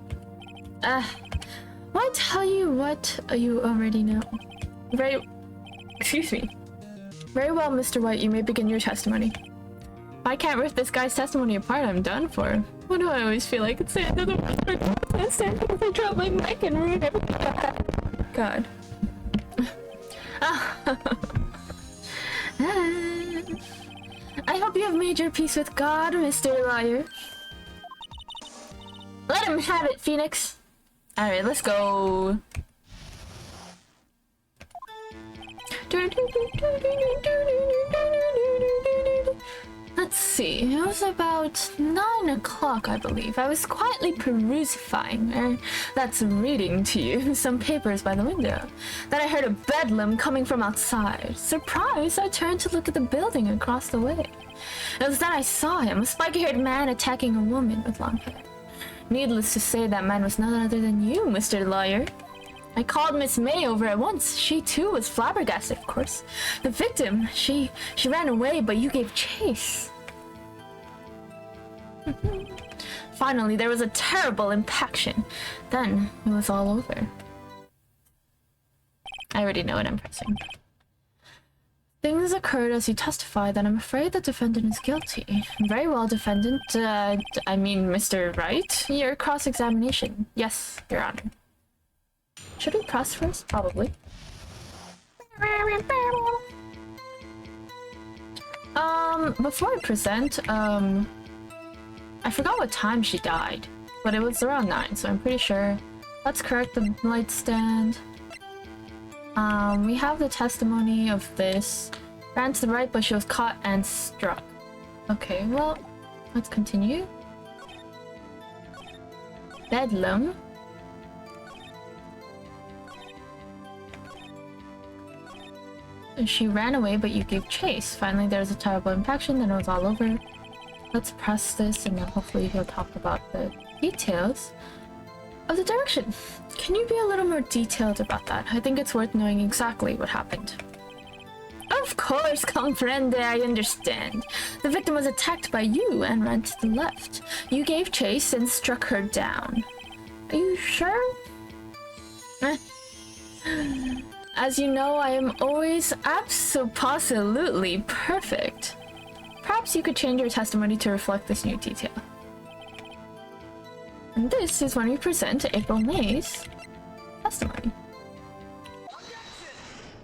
A: Why tell you what you already know? Excuse me. Very well, Mr. White, you may begin your testimony. If I can't rip this guy's testimony apart, I'm done for. Why do I always feel like it's the end of the world? Because I drop my mic and ruin everything. God. I hope you have made your peace with God, Mr. Liar. Let him have it, Phoenix. Alright, let's go. Let's see, it was about 9 o'clock, I believe. I was quietly perusifying, that's reading to you, some papers by the window. Then I heard a bedlam coming from outside. Surprised, I turned to look at the building across the way. It was then I saw him, a spiky-haired man attacking a woman with long hair. Needless to say, that man was none other than you, Mr. Lawyer. I called Miss May over at once. She too was flabbergasted, of course. The victim, she ran away, but you gave chase. Finally, there was a terrible impaction. Then it was all over. I already know what I'm pressing. Things occurred as you testified, and I'm afraid the defendant is guilty. Very well, defendant. I mean, Mr. Wright. Your cross-examination. Yes, Your Honor. Should we press first? Probably. Before I present, I forgot what time she died, but it was around 9, so I'm pretty sure. Let's correct the light stand. We have the testimony of this. Ran to the right, but she was caught and struck. Okay, well, let's continue. Bedlam. She ran away, but you gave chase. Finally, there was a terrible impaction, then it was all over. Let's press this, and then hopefully he'll talk about the details of the direction. Can you be a little more detailed about that? I think it's worth knowing exactly what happened. Of course, comprende, I understand. The victim was attacked by you and ran to the left. You gave chase and struck her down. Are you sure? As you know, I am always absolutely perfect. Perhaps you could change your testimony to reflect this new detail. And this is when we present April May's testimony.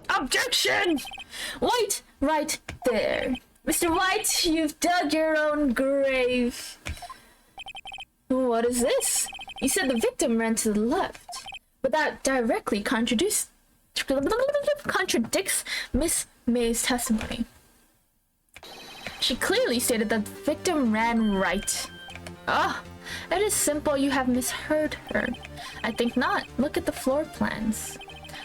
A: Objection! Wait right there. Mr. White, you've dug your own grave. What is this? You said the victim ran to the left, but that directly contradicts Miss May's testimony. She clearly stated that the victim ran right. Ah, it is simple. You have misheard her. I think not. Look at the floor plans.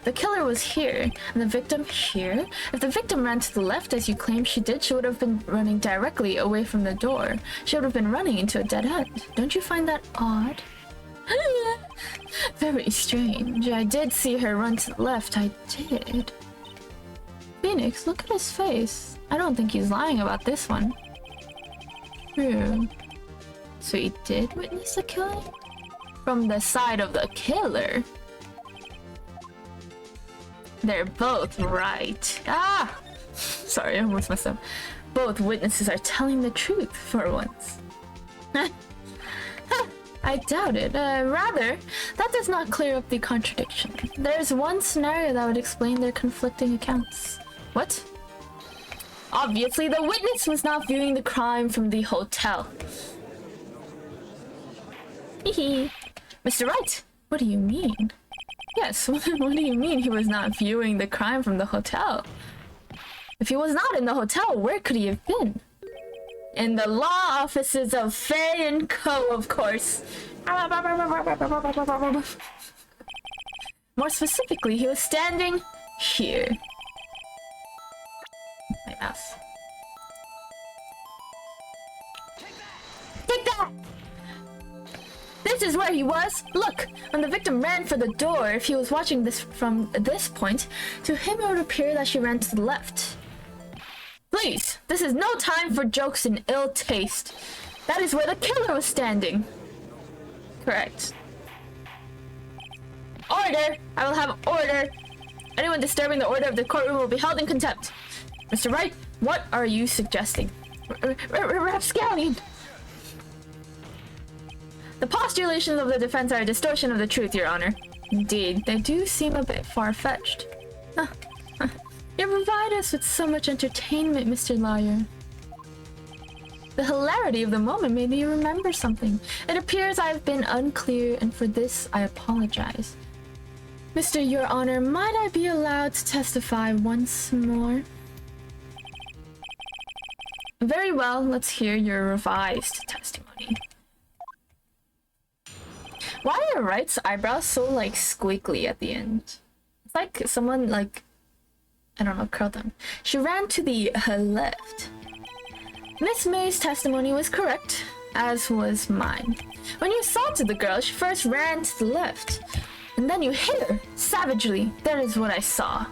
A: The killer was here, and the victim here. If the victim ran to the left, as you claim she did, she would have been running directly away from the door. She would have been running into a dead end. Don't you find that odd? Very strange. I did see her run to the left. I did. Phoenix, look at his face. I don't think he's lying about this one. True. So he did witness the killing? From the side of the killer. They're both right. Ah! Sorry, I almost messed up. Both witnesses are telling the truth for once. I doubt it. Rather, that does not clear up the contradiction. There's one scenario that would explain their conflicting accounts. What? Obviously, the witness was not viewing the crime from the hotel. Hehe. Mr. Wright, what do you mean? Yes, what do you mean he was not viewing the crime from the hotel? If he was not in the hotel, where could he have been? In the law offices of Fay & Co., of course. More specifically, he was standing here. My mouse. Take that! This is where he was! Look! When the victim ran for the door, if he was watching this from this point, to him it would appear that she ran to the left. Please! This is no time for jokes and ill taste. That is where the killer was standing. Correct. Order! I will have order! Anyone disturbing the order of the courtroom will be held in contempt. Mr. Wright, what are you suggesting? Rapscallion! The postulations of the defense are a distortion of the truth, Your Honor. Indeed, they do seem a bit far-fetched. You provide us with so much entertainment, Mr. Lawyer. The hilarity of the moment made me remember something. It appears I have been unclear, and for this I apologize. Mr. Your Honor, might I be allowed to testify once more? Very well, let's hear your revised testimony. Why are Wright's eyebrows so, like, squiggly at the end? It's like someone, like, I don't know, curled them. She ran to the left. Miss May's testimony was correct, as was mine. When you assaulted the girl, she first ran to the left, and then you hit her savagely. That is what I saw.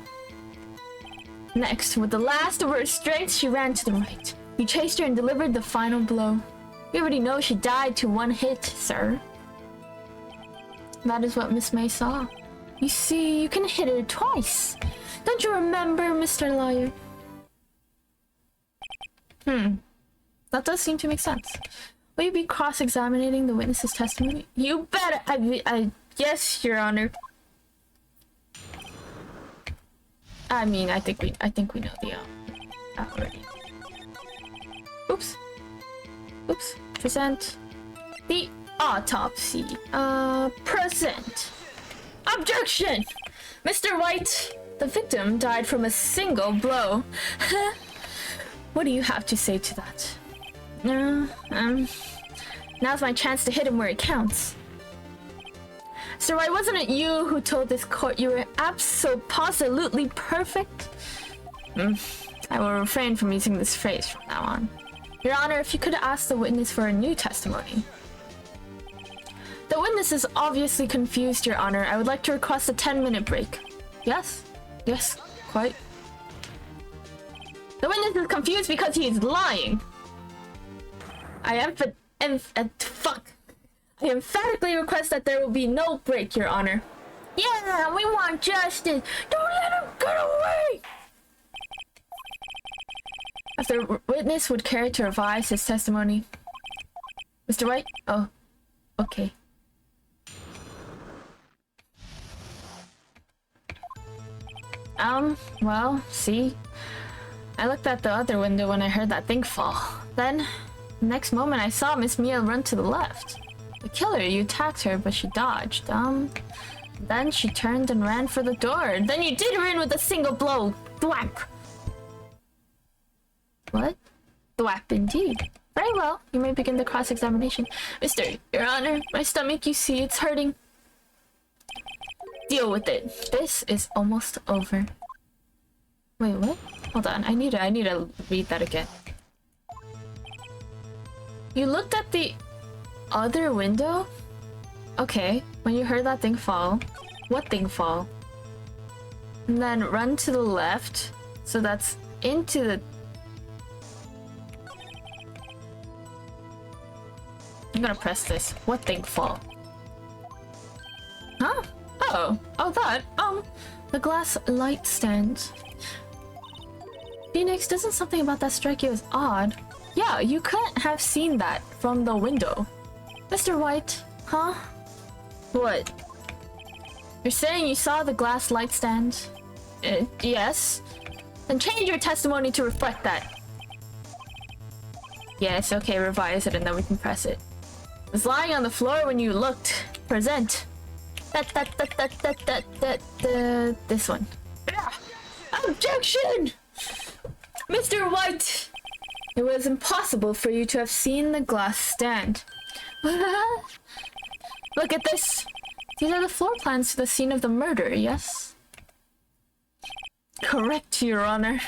A: Next, with the last of her strength, she ran to the right. You chased her and delivered the final blow. We already know she died to one hit, sir. That is what Miss May saw. You see, you can hit her twice. Don't you remember, Mr. Lawyer? That does seem to make sense. Will you be cross-examining the witness's testimony? You bet. Yes, Your Honor. I mean, I think we know the already. Oops. Present the autopsy. Present. Objection! Mr. White, The victim died from a single blow. What do you have to say to that? Now's my chance to hit him where it counts. So why wasn't it you who told this court you were absolutely perfect? I will refrain from using this phrase from now on. Your Honor, if you could ask the witness for a new testimony. The witness is obviously confused, Your Honor. I would like to request a 10-minute break. Yes? Yes, quite. The witness is confused because he is lying. I emphatically request that there will be no break, Your Honor. Yeah, we want justice. Don't let him get away. If the witness would care to revise his testimony. Mr. White? Oh, okay. Well, see? I looked at the other window when I heard that thing fall. Then, the next moment I saw Miss Mia run to the left. The killer, you attacked her, but she dodged. Then she turned and ran for the door. Then you did her in with a single blow. Thwap. What? Thwap, indeed. Very well. You may begin the cross-examination. Your Honor, my stomach, you see, it's hurting. Deal with it. This is almost over. Wait, what? Hold on. I need to read that again. You looked at the other window? Okay. When you heard that thing fall. What thing fall? And then run to the left. So that's into the... I'm gonna press this. What thing fall? Huh? Oh, that. The glass light stand. Phoenix, doesn't something about that strike you as odd? Yeah, you couldn't have seen that from the window. Mr. White, huh? What? You're saying you saw the glass light stand? Yes. Then change your testimony to reflect that. Yes, okay, revise it and then we can press it. It was lying on the floor when you looked. Present. This one. Objection! Mr. White! It was impossible for you to have seen the glass stand. Look at this. These are the floor plans to the scene of the murder, yes? Correct, Your Honor.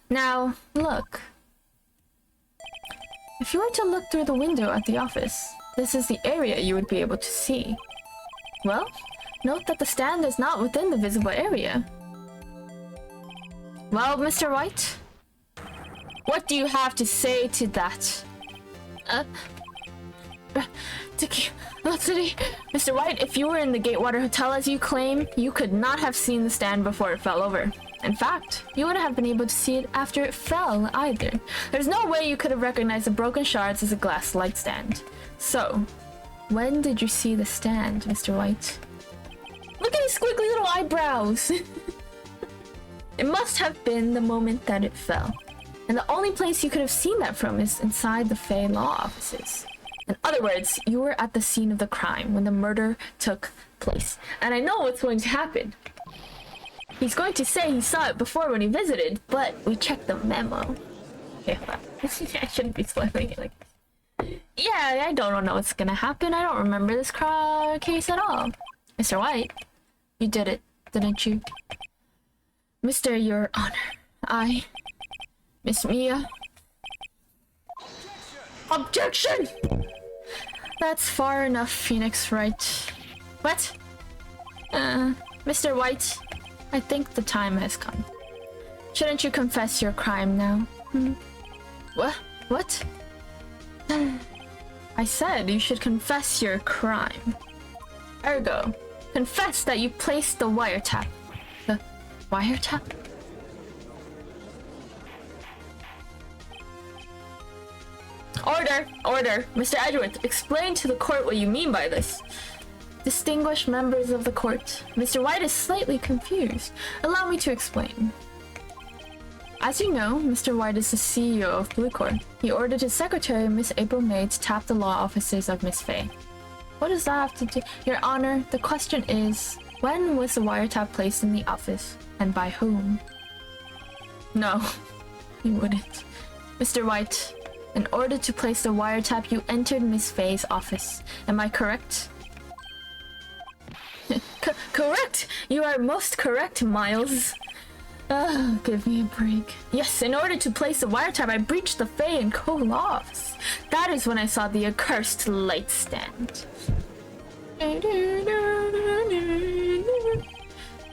A: Now, look. If you were to look through the window at the office, this is the area you would be able to see. Well, note that the stand is not within the visible area. Well, Mr. White? What do you have to say to that? Mr. White, if you were in the Gatewater Hotel as you claim, you could not have seen the stand before it fell over. In fact, you wouldn't have been able to see it after it fell either. There's no way you could have recognized the broken shards as a glass light stand. So, when did you see the stand, Mr. White? Look at his squiggly little eyebrows! It must have been the moment that it fell. And the only place you could have seen that from is inside the Fey Law offices. In other words, you were at the scene of the crime when the murder took place. And I know what's going to happen. He's going to say he saw it before when he visited, but we checked the memo. Okay, hold on. I shouldn't be spoiling it like this. Yeah, I don't know what's gonna happen. I don't remember this case at all. Mr. White, you did it, didn't you? Mr. Your Honor, Miss Mia. Objection! That's far enough, Phoenix, right? What? Mr. White, I think the time has come. Shouldn't you confess your crime now? What? I said you should confess your crime. Ergo, confess that you placed the wiretap. The wiretap? Order! Mr. Edgeworth, explain to the court what you mean by this. Distinguished members of the court, Mr. White is slightly confused. Allow me to explain. As you know, Mr. White is the CEO of Blue Corp. He ordered his secretary, Miss April May, to tap the law offices of Miss Fey. What does that have to do? Your Honor, the question is, When was the wiretap placed in the office, and by whom? No, you wouldn't. Mr. White, in order to place the wiretap, you entered Miss Faye's office. Am I correct? Correct! You are most correct, Miles. Give me a break. Yes, in order to place the wiretap, I breached the Faye & Co. laws. That is when I saw the accursed light stand.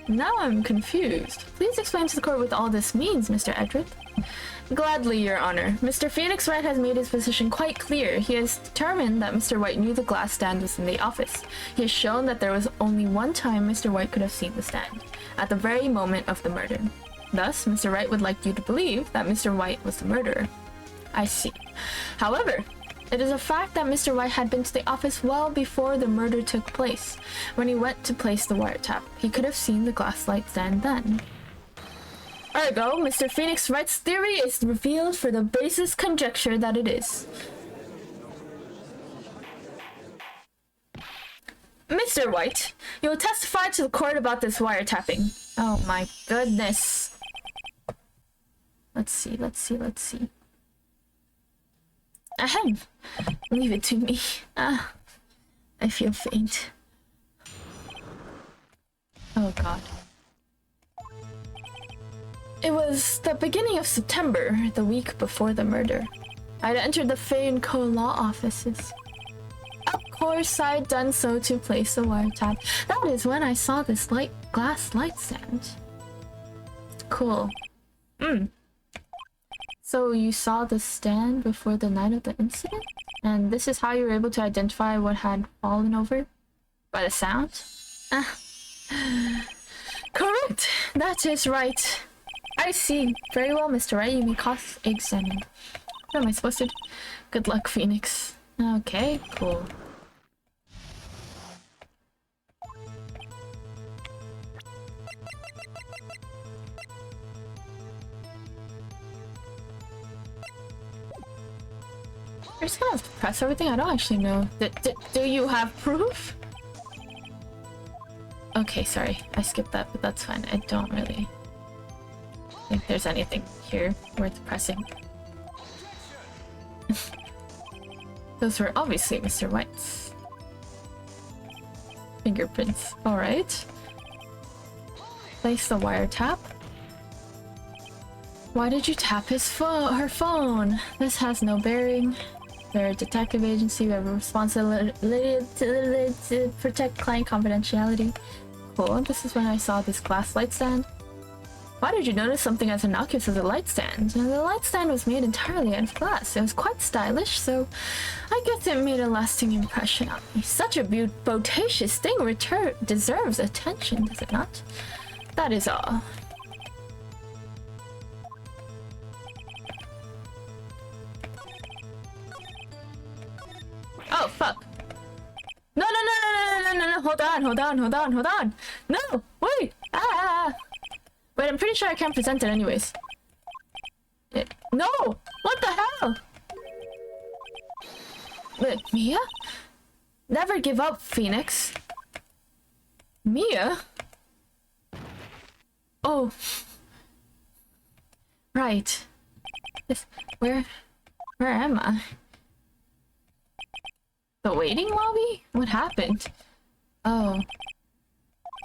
A: Now I'm confused. Please explain to the court what all this means, Mr. Edred. Gladly, Your Honor. Mr. Phoenix Wright has made his position quite clear. He has determined that Mr. White knew the glass stand was in the office. He has shown that there was only one time Mr. White could have seen the stand, at the very moment of the murder. Thus, Mr. Wright would like you to believe that Mr. White was the murderer. I see. However, it is a fact that Mr. White had been to the office well before the murder took place. When he went to place the wiretap, he could have seen the glass light stand then. Ergo, Mr. Phoenix Wright's theory is revealed for the baseless conjecture that it is. Mr. White, you will testify to the court about this wiretapping. Oh my goodness. Let's see. Ahem. Leave it to me. I feel faint. Oh god. It was the beginning of September, the week before the murder. I'd entered the Faye & Co. law offices. Of course, I'd done so to place the wiretap. That is when I saw this glass light stand. Cool. So you saw the stand before the night of the incident? And this is how you were able to identify what had fallen over? By the sound? Correct! That is right. I see. Very well, Mr. Wright. You may cross-examine. What am I supposed to do? Good luck, Phoenix. Okay, cool. You're just gonna have to press everything? I don't actually know. Do you have proof? Okay, sorry. I skipped that, but that's fine. I don't really think there's anything here worth pressing. Those were obviously Mr. White's fingerprints. Alright. Place the wiretap. Why did you tap her phone? This has no bearing. They're a detective agency. We have a responsibility to protect client confidentiality. Cool. This is when I saw this glass light stand. Why did you notice something as innocuous as a light stand? The light stand was made entirely out of glass. It was quite stylish, so I guess it made a lasting impression on me. Such a bodacious thing deserves attention, does it not? That is all. Oh, fuck. No. Hold on. No, wait. Wait, I'm pretty sure I can't present it anyways. No! What the hell? Wait, Mia? Never give up, Phoenix. Mia? Oh. Right. Where am I? The waiting lobby? What happened? Oh.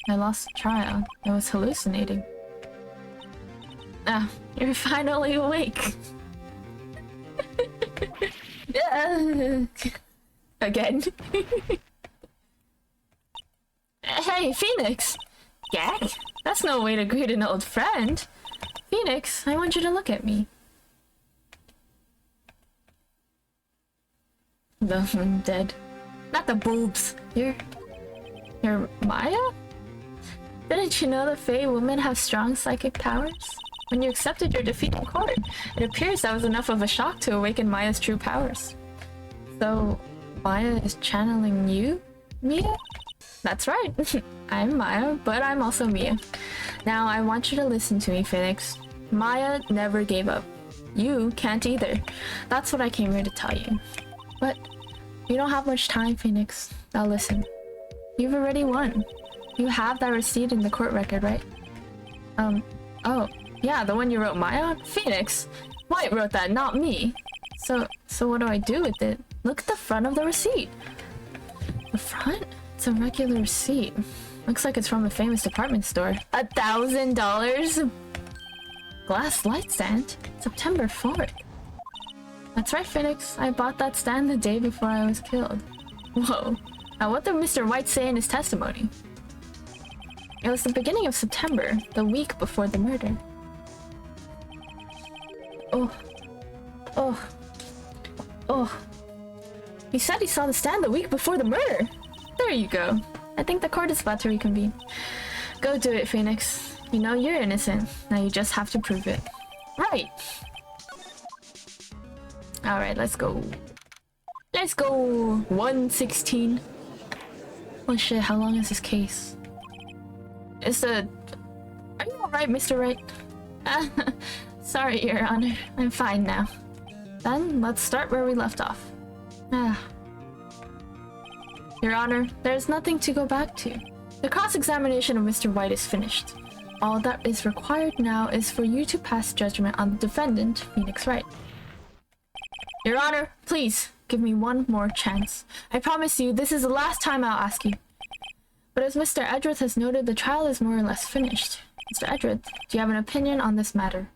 A: I lost the trial. I was hallucinating. Ah, you're finally awake. Again. Hey, Phoenix! Gag? That's no way to greet an old friend. Phoenix, I want you to look at me. I'm dead. Not the boobs. You're Maya? Didn't you know the Fae women have strong psychic powers? When you accepted your defeat in court, it appears that was enough of a shock to awaken Maya's true powers. So, Maya is channeling you, Mia? That's right. I'm Maya, but I'm also Mia. Now, I want you to listen to me, Phoenix. Maya never gave up. You can't either. That's what I came here to tell you. But you don't have much time, Phoenix. Now listen. You've already won. You have that receipt in the court record, right? Oh, yeah, the one you wrote Maya on? Phoenix! White wrote that, not me. So what do I do with it? Look at the front of the receipt. The front? It's a regular receipt. Looks like it's from a famous department store. $1,000? Glass light stand? September 4th. That's right, Phoenix. I bought that stand the day before I was killed. Whoa. Now what did Mr. White say in his testimony? It was the beginning of September, the week before the murder. Oh. He said he saw the stand the week before the murder. There you go. I think the court is about to reconvene. Go do it, Phoenix. You know you're innocent. Now you just have to prove it. Right. Alright, let's go. Let's go. 116. Oh shit, how long is this case? Are you alright, Mr. Wright? Sorry, Your Honor. I'm fine now. Then, let's start where we left off. Your Honor, there's nothing to go back to. The cross-examination of Mr. White is finished. All that is required now is for you to pass judgment on the defendant, Phoenix Wright. Your Honor, please, give me one more chance. I promise you, this is the last time I'll ask you. But as Mr. Edgeworth has noted, the trial is more or less finished. Mr. Edgeworth, do you have an opinion on this matter?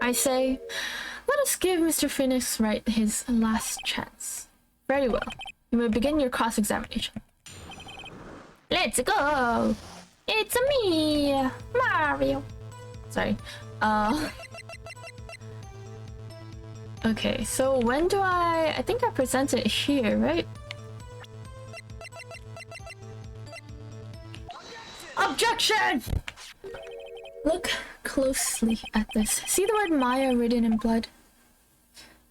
A: I say, let us give Mr. Phoenix Wright his last chance. Very well. You may begin your cross-examination. Let's go! It's me, Mario. Sorry. Okay, so when do I think I present it here, right? Objection! Look closely at this. See the word Maya written in blood?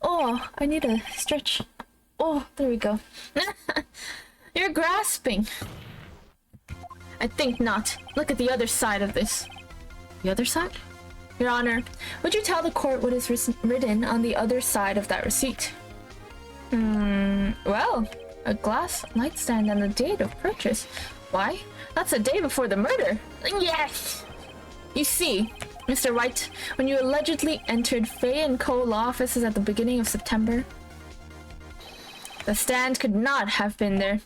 A: Oh, I need a stretch. Oh, there we go. You're grasping. I think not. Look at the other side of this. The other side? Your Honor, would you tell the court what is written on the other side of that receipt? Well, a glass nightstand and the date of purchase. Why? That's the day before the murder. Yes! You see, Mr. White, when you allegedly entered Fay & Co. law offices at the beginning of September, the stand could not have been there.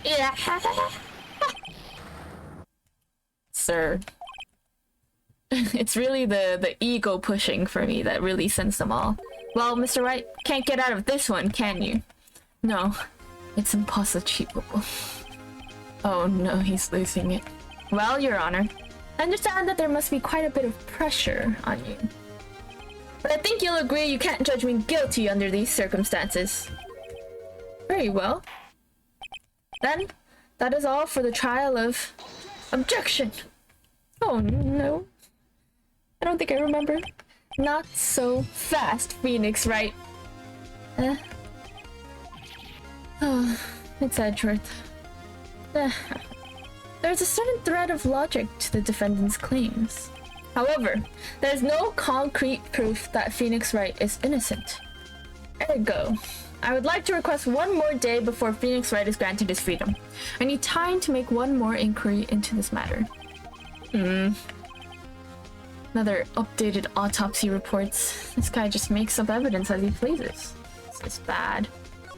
A: Yeah. Sir. It's really the ego pushing for me that really sends them all. Well, Mr. White, can't get out of this one, can you? No, it's impossible. Oh no, he's losing it. Well, Your Honor, I understand that there must be quite a bit of pressure on you. But I think you'll agree you can't judge me guilty under these circumstances. Very well. Then, that is all for the trial of... Objection! Oh no. I don't think I remember. Not so fast, Phoenix Wright. Oh, it's Edgeworth. There's a certain thread of logic to the defendant's claims. However, there's no concrete proof that Phoenix Wright is innocent. Ergo, I would like to request one more day before Phoenix Wright is granted his freedom. I need time to make one more inquiry into this matter. Another updated autopsy reports. This guy just makes up evidence as he pleases. This is bad.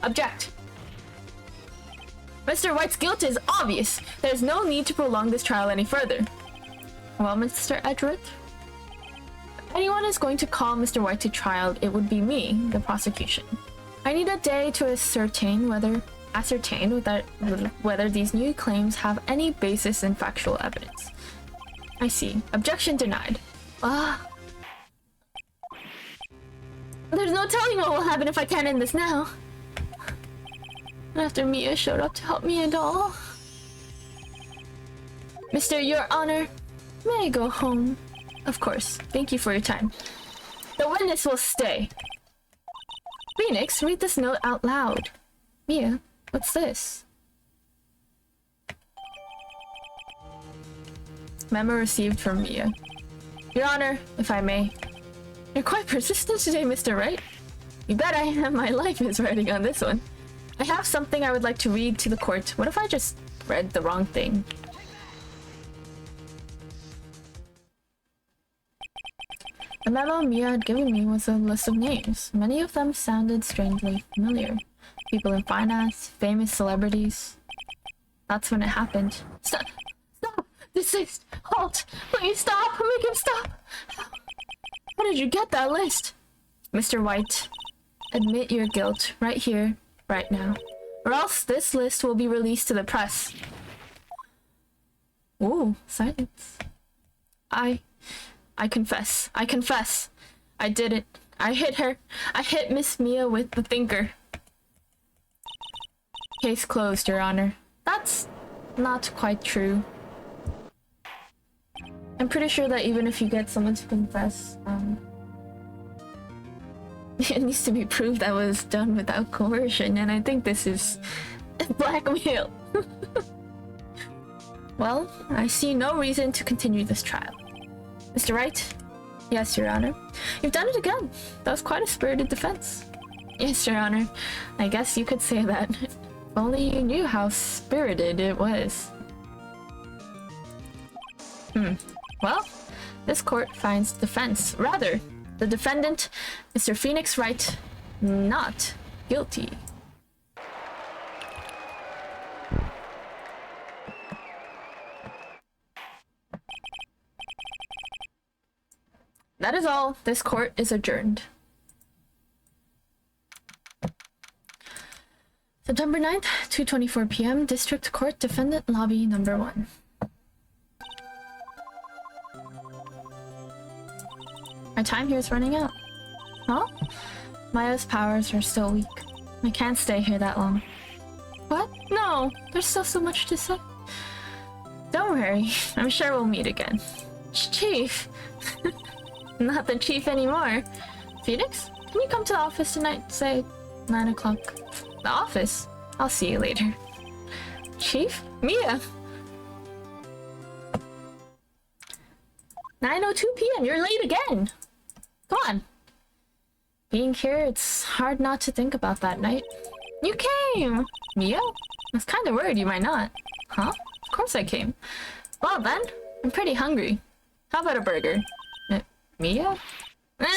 A: Object! Mr. White's guilt is obvious. There's no need to prolong this trial any further. Well, Mr. Edgeworth, if anyone is going to call Mr. White to trial, it would be me, the prosecution. I need a day to ascertain whether these new claims have any basis in factual evidence. I see. Objection denied. There's no telling what will happen if I can't end this now. After Mia showed up to help me and all. Mr. Your Honor, may I go home? Of course. Thank you for your time. The witness will stay. Phoenix, read this note out loud. Mia, what's this? Memo received from Mia. Your Honor, if I may. You're quite persistent today, Mr. Wright. You bet my life is riding on this one. I have something I would like to read to the court. What if I just read the wrong thing. The memo Mia had given me was a list of names. Many of them sounded strangely familiar. People in finance, famous celebrities. That's when it happened. Stop! Stop! Desist! Halt! Please stop! Make him stop! How did you get that list? Mr. White, admit your guilt right here, right now. Or else this list will be released to the press. Ooh, silence. I confess. I confess. I did it. I hit her. I hit Miss Mia with the thinker. Case closed, Your Honor. That's not quite true. I'm pretty sure that even if you get someone to confess, it needs to be proved that was done without coercion, and I think this is blackmail. Well, I see no reason to continue this trial. Mr. Wright? Yes, Your Honor. You've done it again. That was quite a spirited defense. Yes, Your Honor. I guess you could say that. If only you knew how spirited it was. Well, this court finds defense. Rather, the defendant, Mr. Phoenix Wright, not guilty. That is all. This court is adjourned. September 9th, 2:24 p.m. District Court Defendant Lobby Number 1. My time here is running out. Huh? Maya's powers are still weak. I can't stay here that long. What? No! There's still so much to say. Don't worry. I'm sure we'll meet again. Chief! Not the chief anymore. Phoenix? Can you come to the office tonight? Say 9 o'clock. The office? I'll see you later. Chief? Mia! 9:02 p.m. You're late again! Come on. Being here, it's hard not to think about that night. You came! Mia? I was kinda worried you might not. Huh? Of course I came. Well then, I'm pretty hungry. How about a burger? Mia? You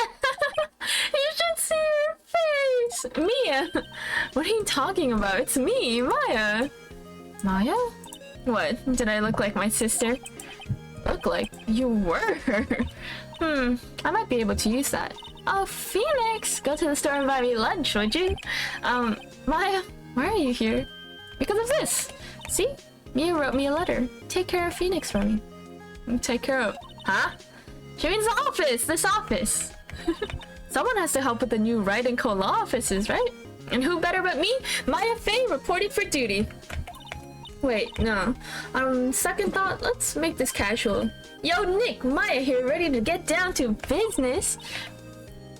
A: should see her face! Mia! What are you talking about? It's me, Maya! Maya? What? Did I look like my sister? Look like you were? I might be able to use that. Oh, Phoenix! Go to the store and buy me lunch, would you? Maya, why are you here? Because of this! See? Mia wrote me a letter. Take care of Phoenix for me. Take care of... Huh? She means the office! This office! Someone has to help with the new Wright & Co. law offices, right? And who better but me? Maya Fey reporting for duty. Wait, no. Second thought, let's make this casual. Yo, Nick! Maya here, ready to get down to business!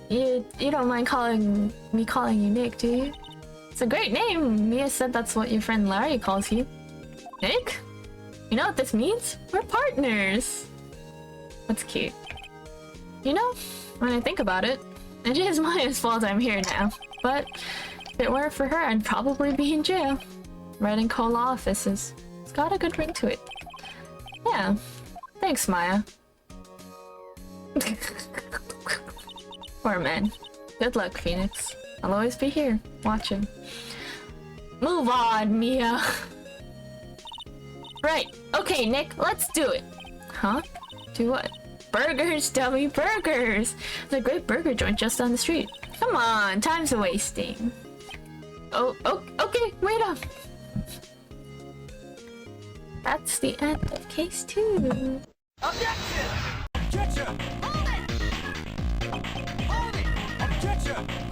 A: You don't mind calling you Nick, do you? It's a great name. Mia said that's what your friend Larry calls you. Nick? You know what this means? We're partners! That's cute. You know, when I think about it, it is Maya's fault I'm here now. But if it weren't for her, I'd probably be in jail. Writing Co. law offices. It's got a good ring to it. Yeah. Thanks, Maya. Poor man. Good luck, Phoenix. I'll always be here, watching. Move on, Mia. Right. Okay, Nick, let's do it. Huh? Do what? Burgers, dummy, burgers! There's a great burger joint just down the street. Come on, time's wasting. Oh, okay, wait up. That's the end of case 2.
B: Objection! Objection! Hold it! Hold it! Objection!